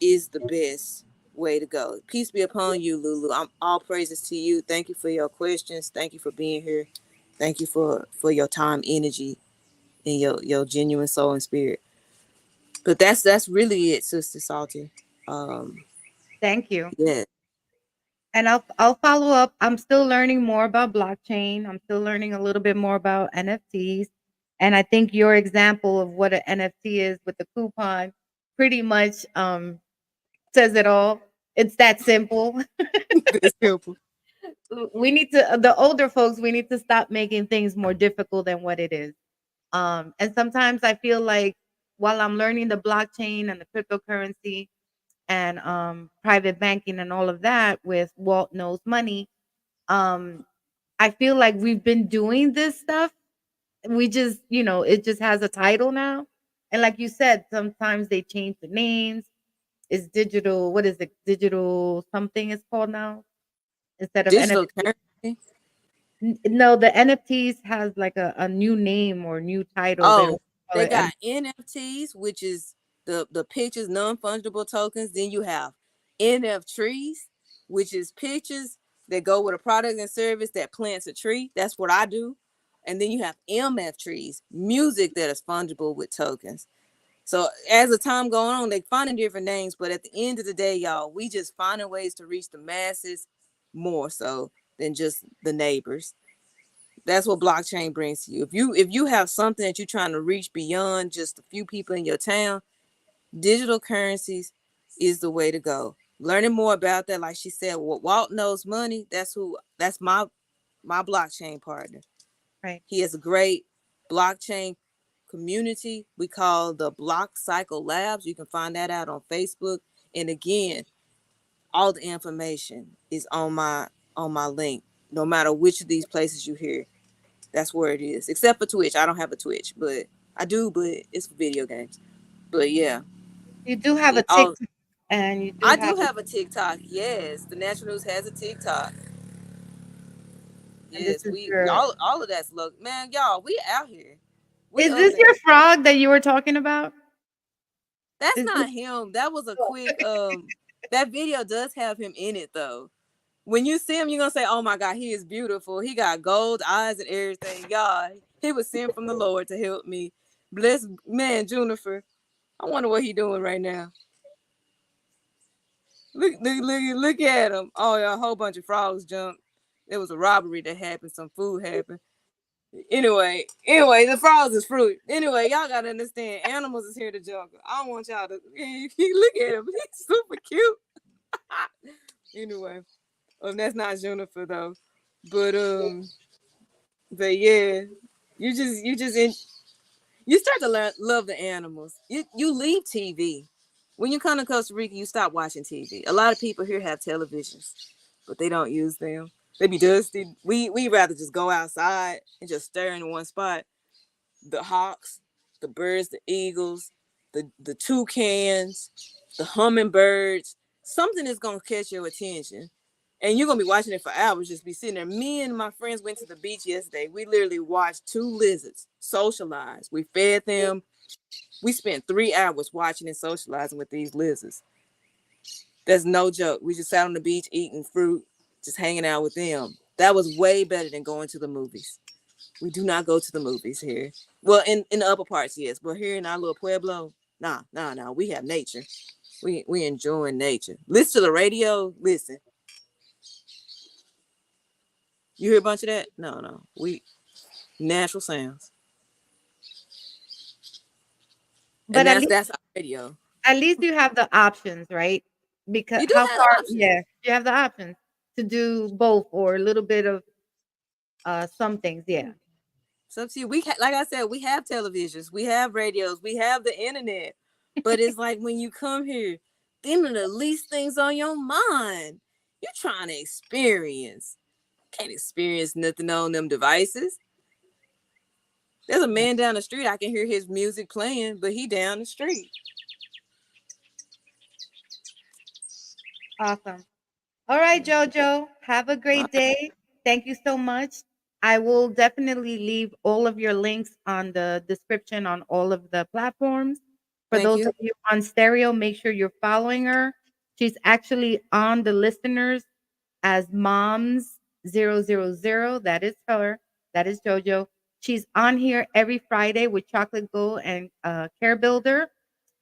is the best way to go. Peace be upon you, Lulu. I'm all praises to you. Thank you for your questions. Thank you for being here. Thank you for your time, energy, and your genuine soul and spirit. But that's really it, Sister Salty. Thank you. Yeah. And I'll follow up. I'm still learning more about blockchain. I'm still learning a little bit more about NFTs. And I think your example of what an NFT is with the coupon pretty much says it all. It's that simple. That's helpful. We need to the older folks, we need to stop making things more difficult than what it is. And sometimes I feel like while I'm learning the blockchain and the cryptocurrency and private banking and all of that with Walt Knows Money, um, I feel like we've been doing this stuff. We just, it just has a title now. And like you said, sometimes they change the names. It's digital. What is it? Digital something is called now instead of Digital NFT. currency. No, the NFTs has like a new name or new title. They Oh, don't call they it got NFTs, which is the pictures, non-fungible tokens. Then you have trees, which is pictures that go with a product and service that plants a tree. That's what I do. And then you have MF trees, music that is fungible with tokens. So as the time going on, they finding different names, but at the end of the day, y'all, we just finding ways to reach the masses more so than just the neighbors. That's what blockchain brings to you. If you have something that you're trying to reach beyond just a few people in your town, digital currencies is the way to go. Learning more about that, like she said, what Walt Knows Money, that's my blockchain partner. right. He has a great blockchain community we call the Block Cycle Labs. You can find that out on Facebook. And again, all the information is on my link. No matter which of these places you hear, that's where it is. Except for Twitch. I don't have a Twitch, but I do, but it's for video games. But yeah. You do have a All TikTok, and you do I have, do have a TikTok. Yes. The Natural News has a TikTok. and this Yes, is we your. all of that's look, man, y'all, we out here. We Is up this there. your frog that you were talking about? That's Is this? not him. That was a quick that video does have him in it though. When you see him, you're gonna say, oh my God, he is beautiful. He got gold eyes and everything. Y'all, he was sent from the Lord to help me. Bless man, Juniper. I wonder what he doing right now. Look at him. Oh, yeah, a whole bunch of frogs jumped. There was a robbery that happened. Some food happened. Anyway, the frogs is fruit. Anyway, y'all gotta understand, animals is here to jungle. I don't want y'all to look at him. He's super cute. Anyway, that's not Juniper though. But but yeah, you start to love the animals. You leave TV. When you come to Costa Rica, you stop watching TV. A lot of people here have televisions, but they don't use them. They be dusty. We rather just go outside and just stare in one spot. The hawks, the birds, the eagles, the toucans, the hummingbirds. Something is gonna catch your attention. And you're gonna be watching it for hours, just be sitting there. Me and my friends went to the beach yesterday. We literally watched 2 lizards socialize. We fed them. We spent 3 hours watching and socializing with these lizards. That's no joke. We just sat on the beach eating fruit, just hanging out with them. That was way better than going to the movies. We do not go to the movies here. Well, in the upper parts, yes. But here in our little pueblo, nah. We have nature. We enjoying nature. Listen to the radio. Listen. You hear a bunch of that? No. We natural sounds. But And at least that's our radio. At least you have the options, right? Because You do how have far? options. Yeah, you have the options to do both or a little bit of some things. Yeah. So see, like I said, we have televisions, we have radios, we have the internet. But it's like when you come here, them are the least things on your mind. You're trying to experience. Can't experience nothing on them devices. There's a Yeah. man down the street. I can hear his music playing, but he down the street. Awesome. All right, JoJo. Have a All great right. day. Thank you so much. I will definitely leave all of your links on the description on all of the platforms. For Thank those you. of you on stereo, make sure you're following her. She's actually on the listeners as moms 000. That is her. That is JoJo. She's on here every Friday with Chocolate Gold and Care Builder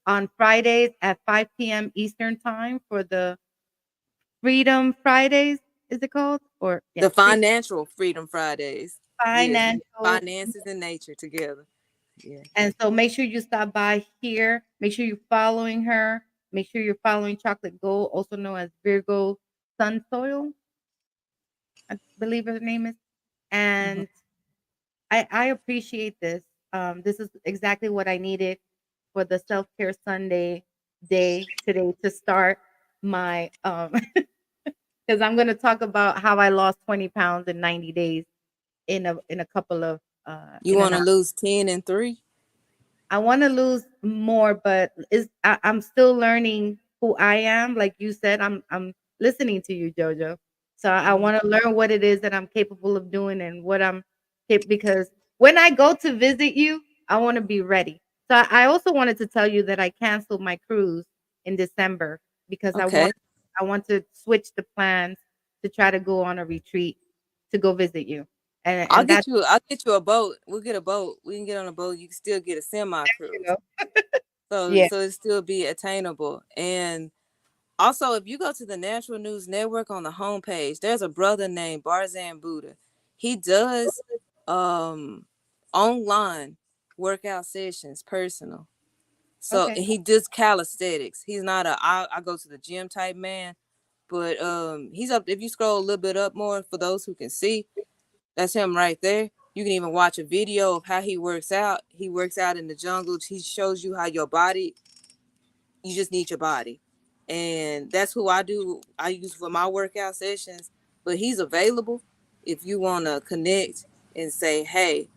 on Fridays at 5 p.m. Eastern time for the Freedom Fridays, is it called? Or The yeah, financial freedom Fridays. Yes, financial. finances and nature together. Yeah. And so make sure you stop by here. Make sure you're following her. Make sure you're following Chocolate Gold, also known as Virgo Sun Soil, I believe her name is. Mhm. And I appreciate this. This is exactly what I needed for the self care Sunday day today to start my because I'm going to talk about how I lost 20 pounds in 90 days in a couple of You in want an to hour. lose 10 and 3? I want to lose more, but I'm still learning who I am. Like you said, I'm listening to you, Jojo. So I Mhm. want to learn what it is that I'm capable of doing and what because when I go to visit you, I want to be ready. So I also wanted to tell you that I canceled my cruise in December because Okay. I want to switch the plans to try to go on a retreat to go visit you. And that's I'll get you a boat. We'll get a boat. We can get on a boat. You can still get a semi you cruise. know. So Yeah. so it still be attainable. And also, if you go to the Natural News Network on the homepage, there's a brother named Barzan Buddha. He does um online workout sessions, personal. So Okay. and he does calisthenics. He's not I go to the gym type man, but he's up. If you scroll a little bit up more for those who can see, that's him right there. You can even watch a video of how he works out. He works out in the jungle. He shows you how your body, you just need your body. And that's who I use for my workout sessions. But he's available if you want to connect and say, hey,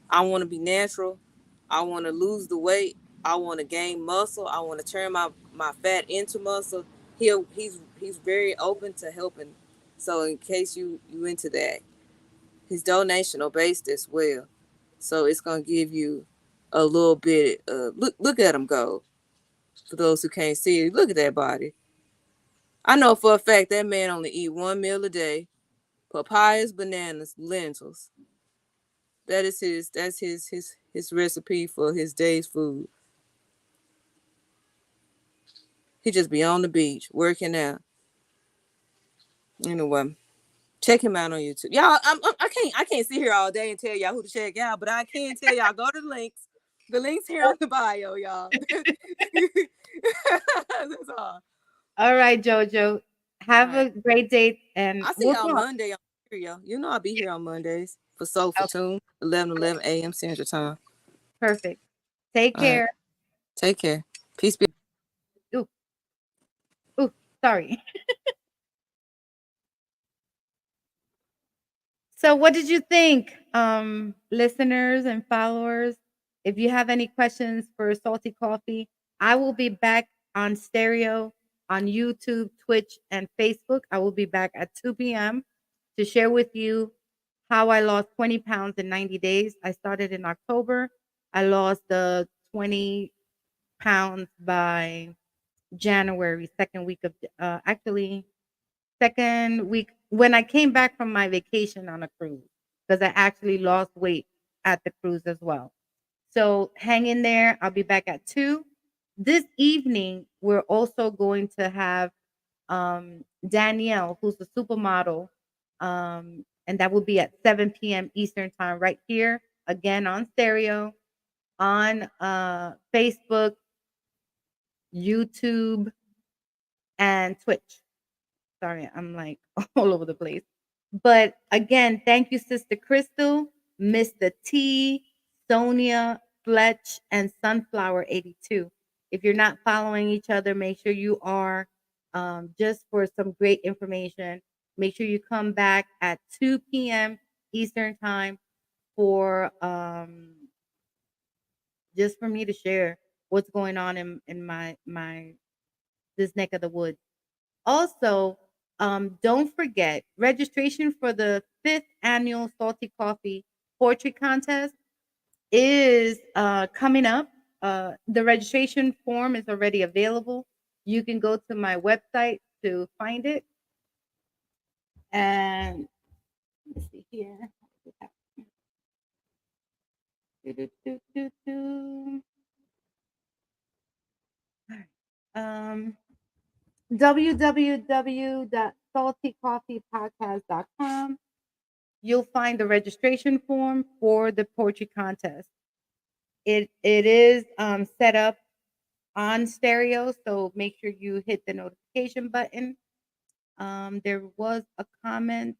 I want to be natural. I want to lose the weight. I want to gain muscle. I want to turn my fat into muscle. He's very open to helping. So in case you into that, he's donational based as well. So it's gonna give you a little bit. Look at him go. For those who can't see it, look at that body. I know for a fact that man only eat one meal a day: papayas, bananas, lentils. That is his. That's his recipe for his day's food. He just be on the beach working out. Anyway, check him out on YouTube, y'all. I can't sit here all day and tell y'all who to check out, but I can tell y'all go to the links. The links here on the bio, y'all. That's all. All right, Jojo. All Have right. a great day, and I'll see we'll y'all talk. Monday on Stereo. You know I'll be here on Mondays for Soul for Okay, Tune, 11 a.m. Central Time. perfect. Take All right. care. Take care. Peace be. Ooh, ooh, sorry. So, what did you think, listeners and followers? If you have any questions for Salty Coffee, I will be back on stereo on YouTube, Twitch, and Facebook. I will be back at 2 p.m. to share with you how I lost 20 pounds in 90 days. I started in October. I lost the 20 pounds by January, second week of actually second week when I came back from my vacation on a cruise because I actually lost weight at the cruise as well. So hang in there. I'll be back at 2. This evening, we're also going to have Danielle, who's the supermodel. And that will be at 7 p.m. Eastern time, right here, again on stereo, on Facebook, YouTube, and Twitch. Sorry, I'm like all over the place. But again, thank you, Sister Crystal, Mr. T, Sonia, Fletch, and Sunflower 82. If you're not following each other, make sure you are, just for some great information. Make sure you come back at 2 p.m. Eastern Time for just for me to share what's going on in my this neck of the woods. Also, don't forget registration for the fifth annual Salty Coffee Poetry Contest is coming up. The registration form is already available. You can go to my website to find it. And let's see here. Do, do, do, do, do. All right. www.saltycoffeepodcast.com. You'll find the registration form for the poetry contest. It is set up on stereo, so make sure you hit the notification button. There was a comment.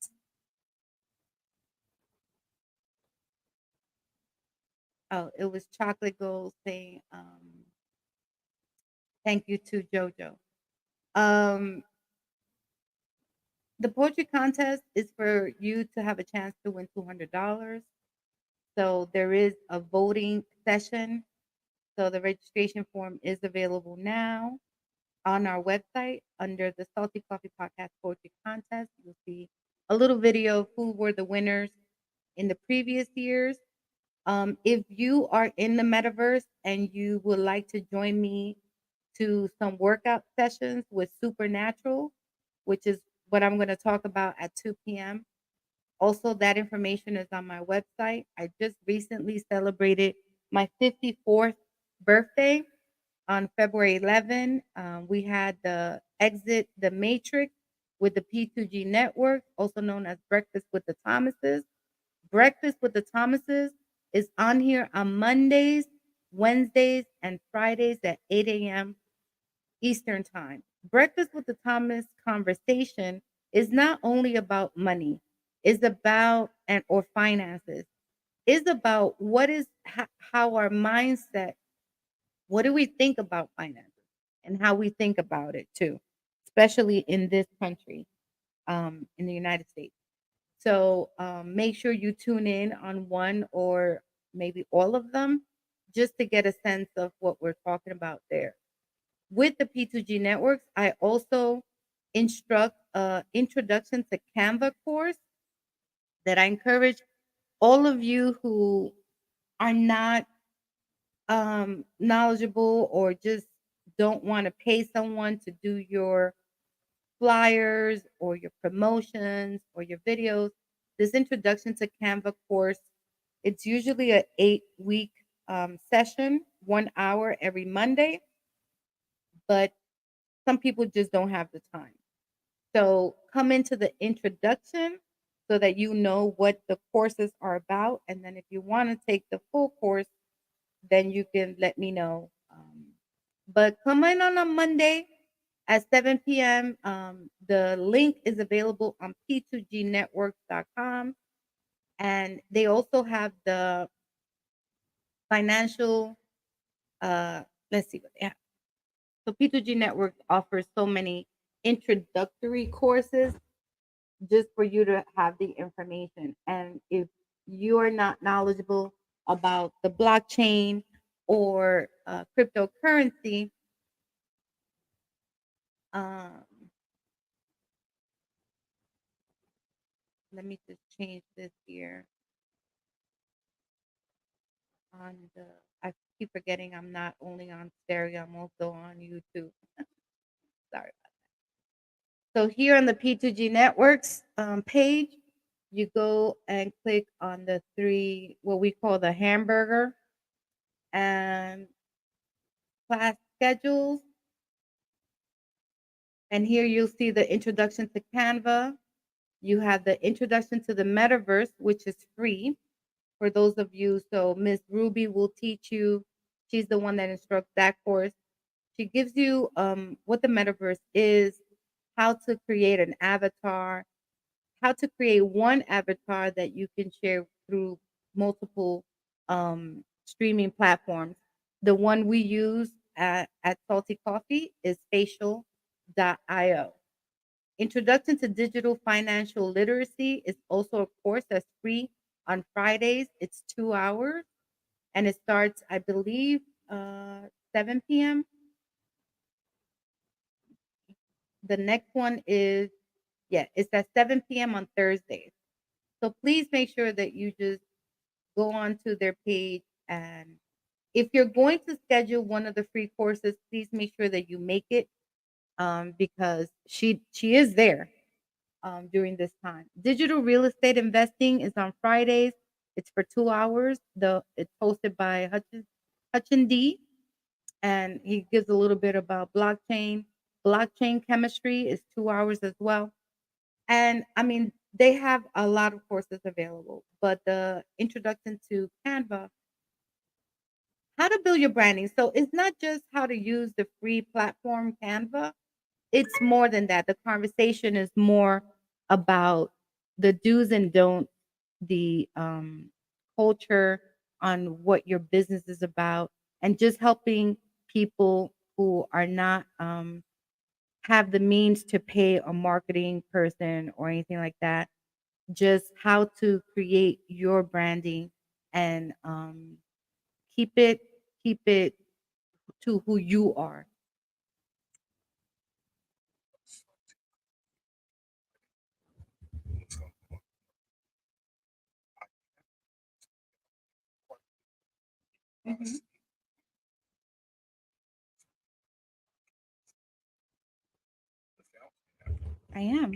Oh, it was Chocolate Gold saying thank you to JoJoh. Um, the poetry contest is for you to have a chance to win $200. So there is a voting session. So the registration form is available now on our website under the Salty Coffee Podcast Poetry Contest. You'll see a little video of who were the winners in the previous years. If you are in the metaverse and you would like to join me to some workout sessions with Supernatural, which is what I'm going to talk about at 2 p.m. Also, that information is on my website. I just recently celebrated my 54th birthday on February 11. We had the Exit the Matrix with the P2G Network, also known as Breakfast with the Thomases. Breakfast with the Thomases is on here on Mondays, Wednesdays, and Fridays at 8 a.m. Eastern Time. Breakfast with the Thomas conversation is not only about money, it's about and or finances. It's about what is how our mindset, what do we think about finances and how we think about it too, especially in this country, in the United States. So make sure you tune in on one or maybe all of them just to get a sense of what we're talking about there. With the P2G networks, I also instruct introduction to Canva course that I encourage all of you who are not knowledgeable or just don't want to pay someone to do your flyers or your promotions or your videos. This introduction to Canva course, it's usually an 8-week session, 1 hour every Monday, but some people just don't have the time. So come into the introduction so that you know what the courses are about. And then if you want to take the full course, then you can let me know. But come in on a Monday at 7 p.m. The link is available on p2gnetworks.com. And they also have the financial, let's see what they have. So P2G Network offers so many introductory courses just for you to have the information. And if you are not knowledgeable about the blockchain or cryptocurrency, um, let me just change this here on the. I keep forgetting I'm not only on stereo, I'm also on YouTube. Sorry. So here on the P2G Networks page, you go and click on the three, what we call the hamburger and class schedules. And here you'll see the introduction to Canva. You have the introduction to the metaverse, which is free for those of you. So Miss Ruby will teach you. She's the one that instructs that course. She gives you what the metaverse is, how to create an avatar, how to create one avatar that you can share through multiple streaming platforms. The one we use at Salty Coffee is facial.io. Introduction to Digital Financial Literacy is also a course that's free on Fridays. It's 2 hours and it starts, I believe, 7 p.m. The next one is, yeah, it's at 7 p.m. on Thursdays. So please make sure that you just go on to their page. And if you're going to schedule one of the free courses, please make sure that you make it, because she is there during this time. Digital real estate investing is on Fridays. It's for 2 hours. It's hosted by Hutchin D, and he gives a little bit about blockchain. Blockchain chemistry is 2 hours as well. And I mean, they have a lot of courses available, but the introduction to Canva, how to build your branding. So it's not just how to use the free platform Canva, it's more than that. The conversation is more about the do's and don'ts, the culture on what your business is about, and just helping people who are not have the means to pay a marketing person or anything like that, just how to create your branding and keep it keep it to who you are. Mhm. I am.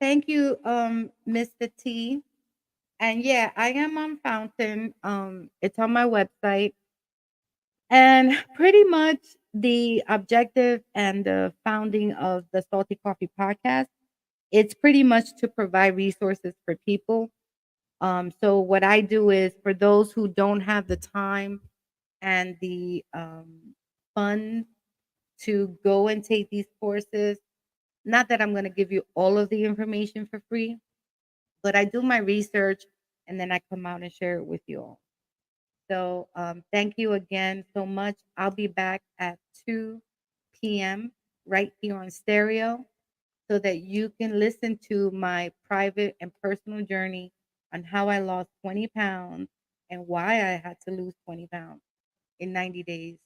Thank you, Mr. T. And yeah, I am on Fountain. It's on my website. And pretty much the objective and the founding of the Salty Coffee podcast, it's pretty much to provide resources for people. So what I do is for those who don't have the time and the funds to go and take these courses, not that I'm going to give you all of the information for free, but I do my research and then I come out and share it with you all. So thank you again so much. I'll be back at 2 p.m. right here on stereo so that you can listen to my private and personal journey on how I lost 20 pounds and why I had to lose 20 pounds in 90 days.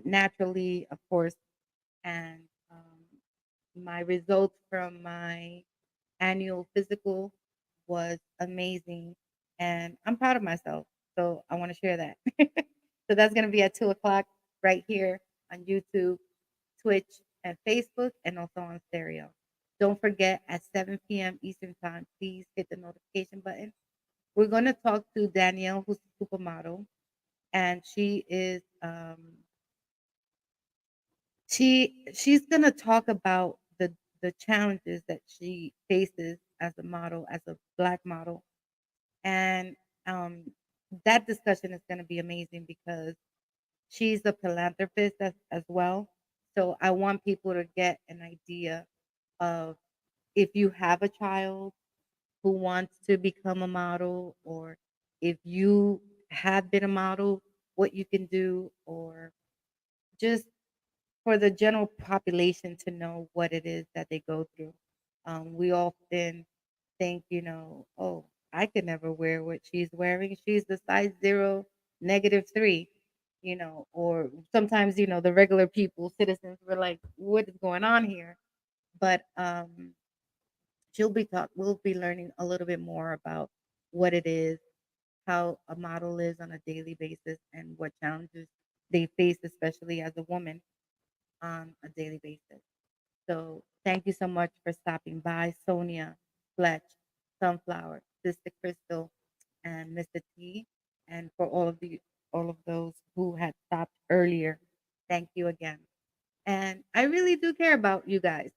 Naturally, of course, and my results from my annual physical was amazing, and I'm proud of myself. So I want to share that. So that's going to be at 2 o'clock right here on YouTube, Twitch, and Facebook, and also on stereo. Don't forget at 7 p.m. Eastern Time, please hit the notification button. We're going to talk to Danielle, who's a supermodel, and she's gonna talk about the challenges that she faces as a model, as a Black model, and um, that discussion is gonna be amazing because she's a philanthropist as well. So I want people to get an idea of if you have a child who wants to become a model, or if you have been a model, what you can do, or just for the general population to know what it is that they go through. We often think, oh, I could never wear what she's wearing. She's the size zero, -3, or sometimes, the regular people, citizens, were like, what is going on here? But we'll be learning a little bit more about what it is, how a model is on a daily basis, and what challenges they face, especially as a woman on a daily basis. So thank you so much for stopping by, Sonia, Fletch, Sunflower. Sister Crystal and Mr. T, and for all of those who had stopped earlier. Thank you again. And I really do care about you guys.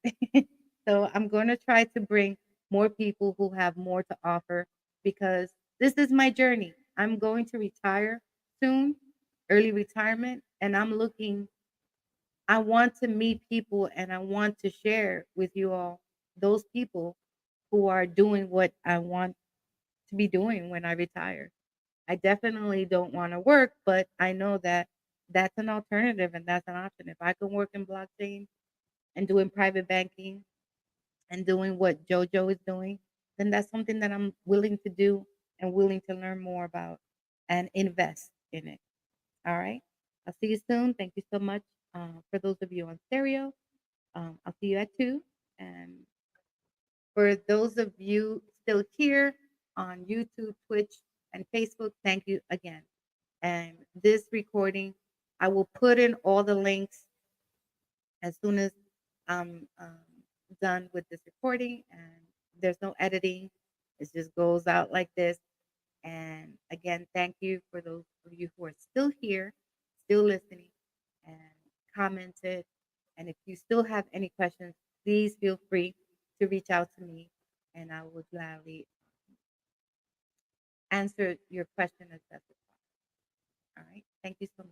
So I'm going to try to bring more people who have more to offer because this is my journey. I'm going to retire soon, early retirement, and I want to meet people and I want to share with you all those people who are doing what I want to be doing when I retire. I definitely don't want to work, but I know that that's an alternative and that's an option. If I can work in blockchain and doing private banking and doing what JoJoh is doing, then that's something that I'm willing to do and willing to learn more about and invest in it. All right. I'll see you soon. Thank you so much for those of you on stereo. I'll see you at 2. And for those of you still here on YouTube, Twitch, and Facebook, thank you again. And this recording, I will put in all the links as soon as I'm done with this recording. And there's no editing, it just goes out like this. And again, thank you for those of you who are still here, still listening, and commented. And if you still have any questions, please feel free to reach out to me, and I will gladly answer your question as best as possible. All right. Thank you so much.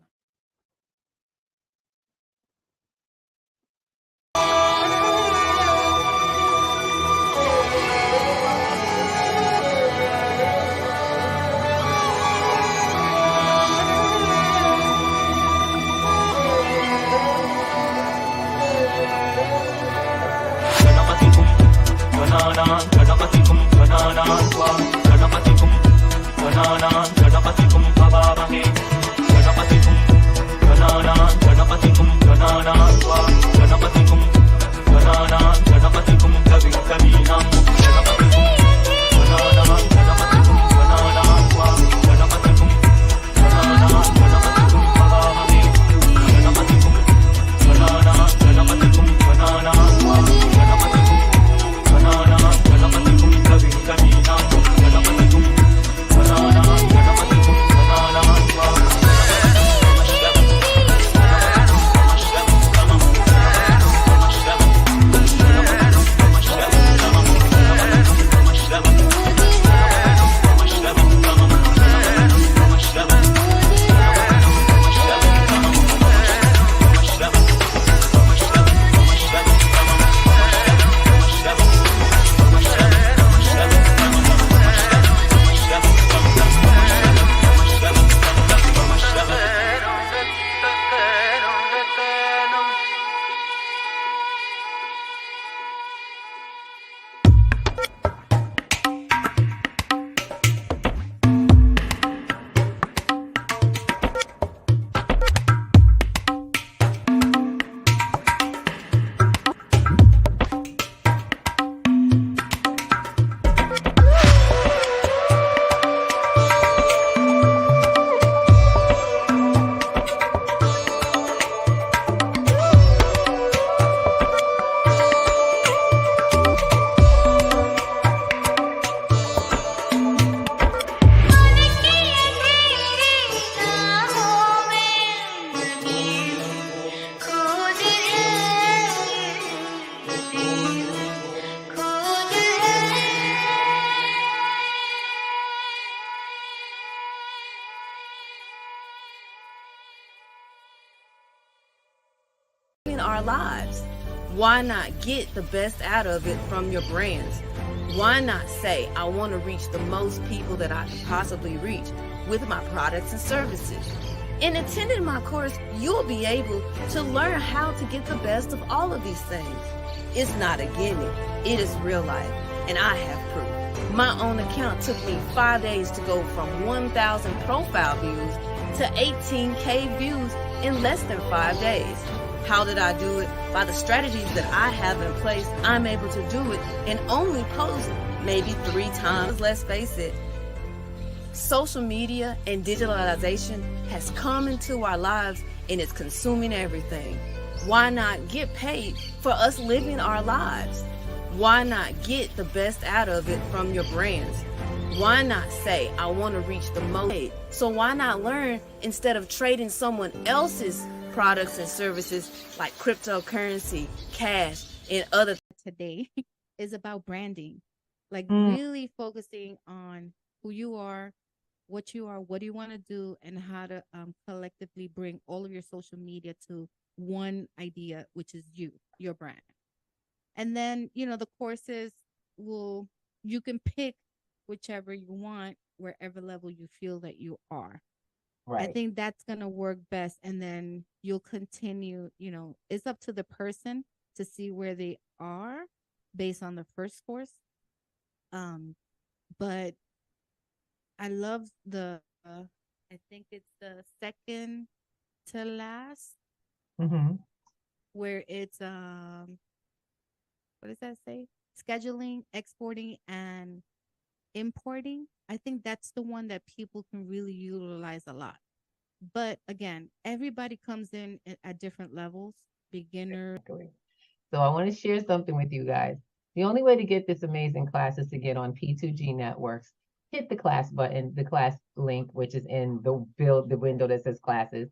Our lives. Why not get the best out of it from your brands? Why not say, I want to reach the most people that I can possibly reach with my products and services? In attending my course, you'll be able to learn how to get the best of all of these things. It's not a gimmick, it is real life, and I have proof. My own account took me 5 days to go from 1,000 profile views to 18K views in less than 5 days. How did I do it? By the strategies that I have in place, I'm able to do it and only post maybe 3 times. Let's face it, social media and digitalization has come into our lives and it's consuming everything. Why not get paid for us living our lives? Why not get the best out of it from your brands? Why not say, I want to reach the most? So why not learn instead of trading someone else's products and services like cryptocurrency, cash, and other today is about branding, like Mm. really focusing on who you are, what do you want to do, and how to collectively bring all of your social media to one idea, which is your brand. And then, the courses will, you can pick whichever you want, wherever level you feel that you are. I Right. think that's going to work best. And then you'll continue, it's up to the person to see where they are based on the first course. But I love I think it's the second to last, Mm-hmm. where it's, what does that say? Scheduling, exporting, and importing. I think that's the one that people can really utilize a lot. But again, everybody comes in at different levels. Beginner. Exactly. So I want to share something with you guys. The only way to get this amazing class is to get on P2G Networks. Hit the class button, the class link, which is in the window that says classes,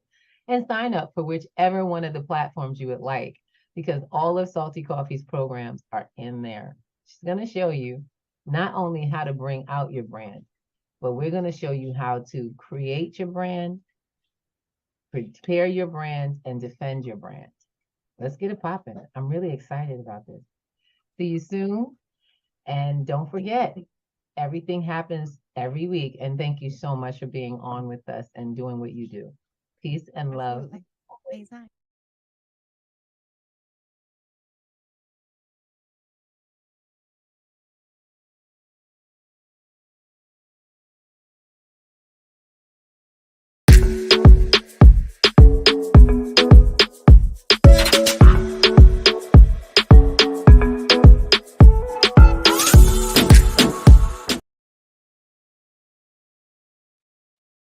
and sign up for whichever one of the platforms you would like, because all of Salty Coffee's programs are in there. She's going to show you not only how to bring out your brand, but we're going to show you how to create your brand, prepare your brand, and defend your brand. Let's get it popping. I'm really excited about this. See you soon. And don't forget, everything happens every week. And thank you so much for being on with us and doing what you do. Peace and love. Absolutely. Anytime.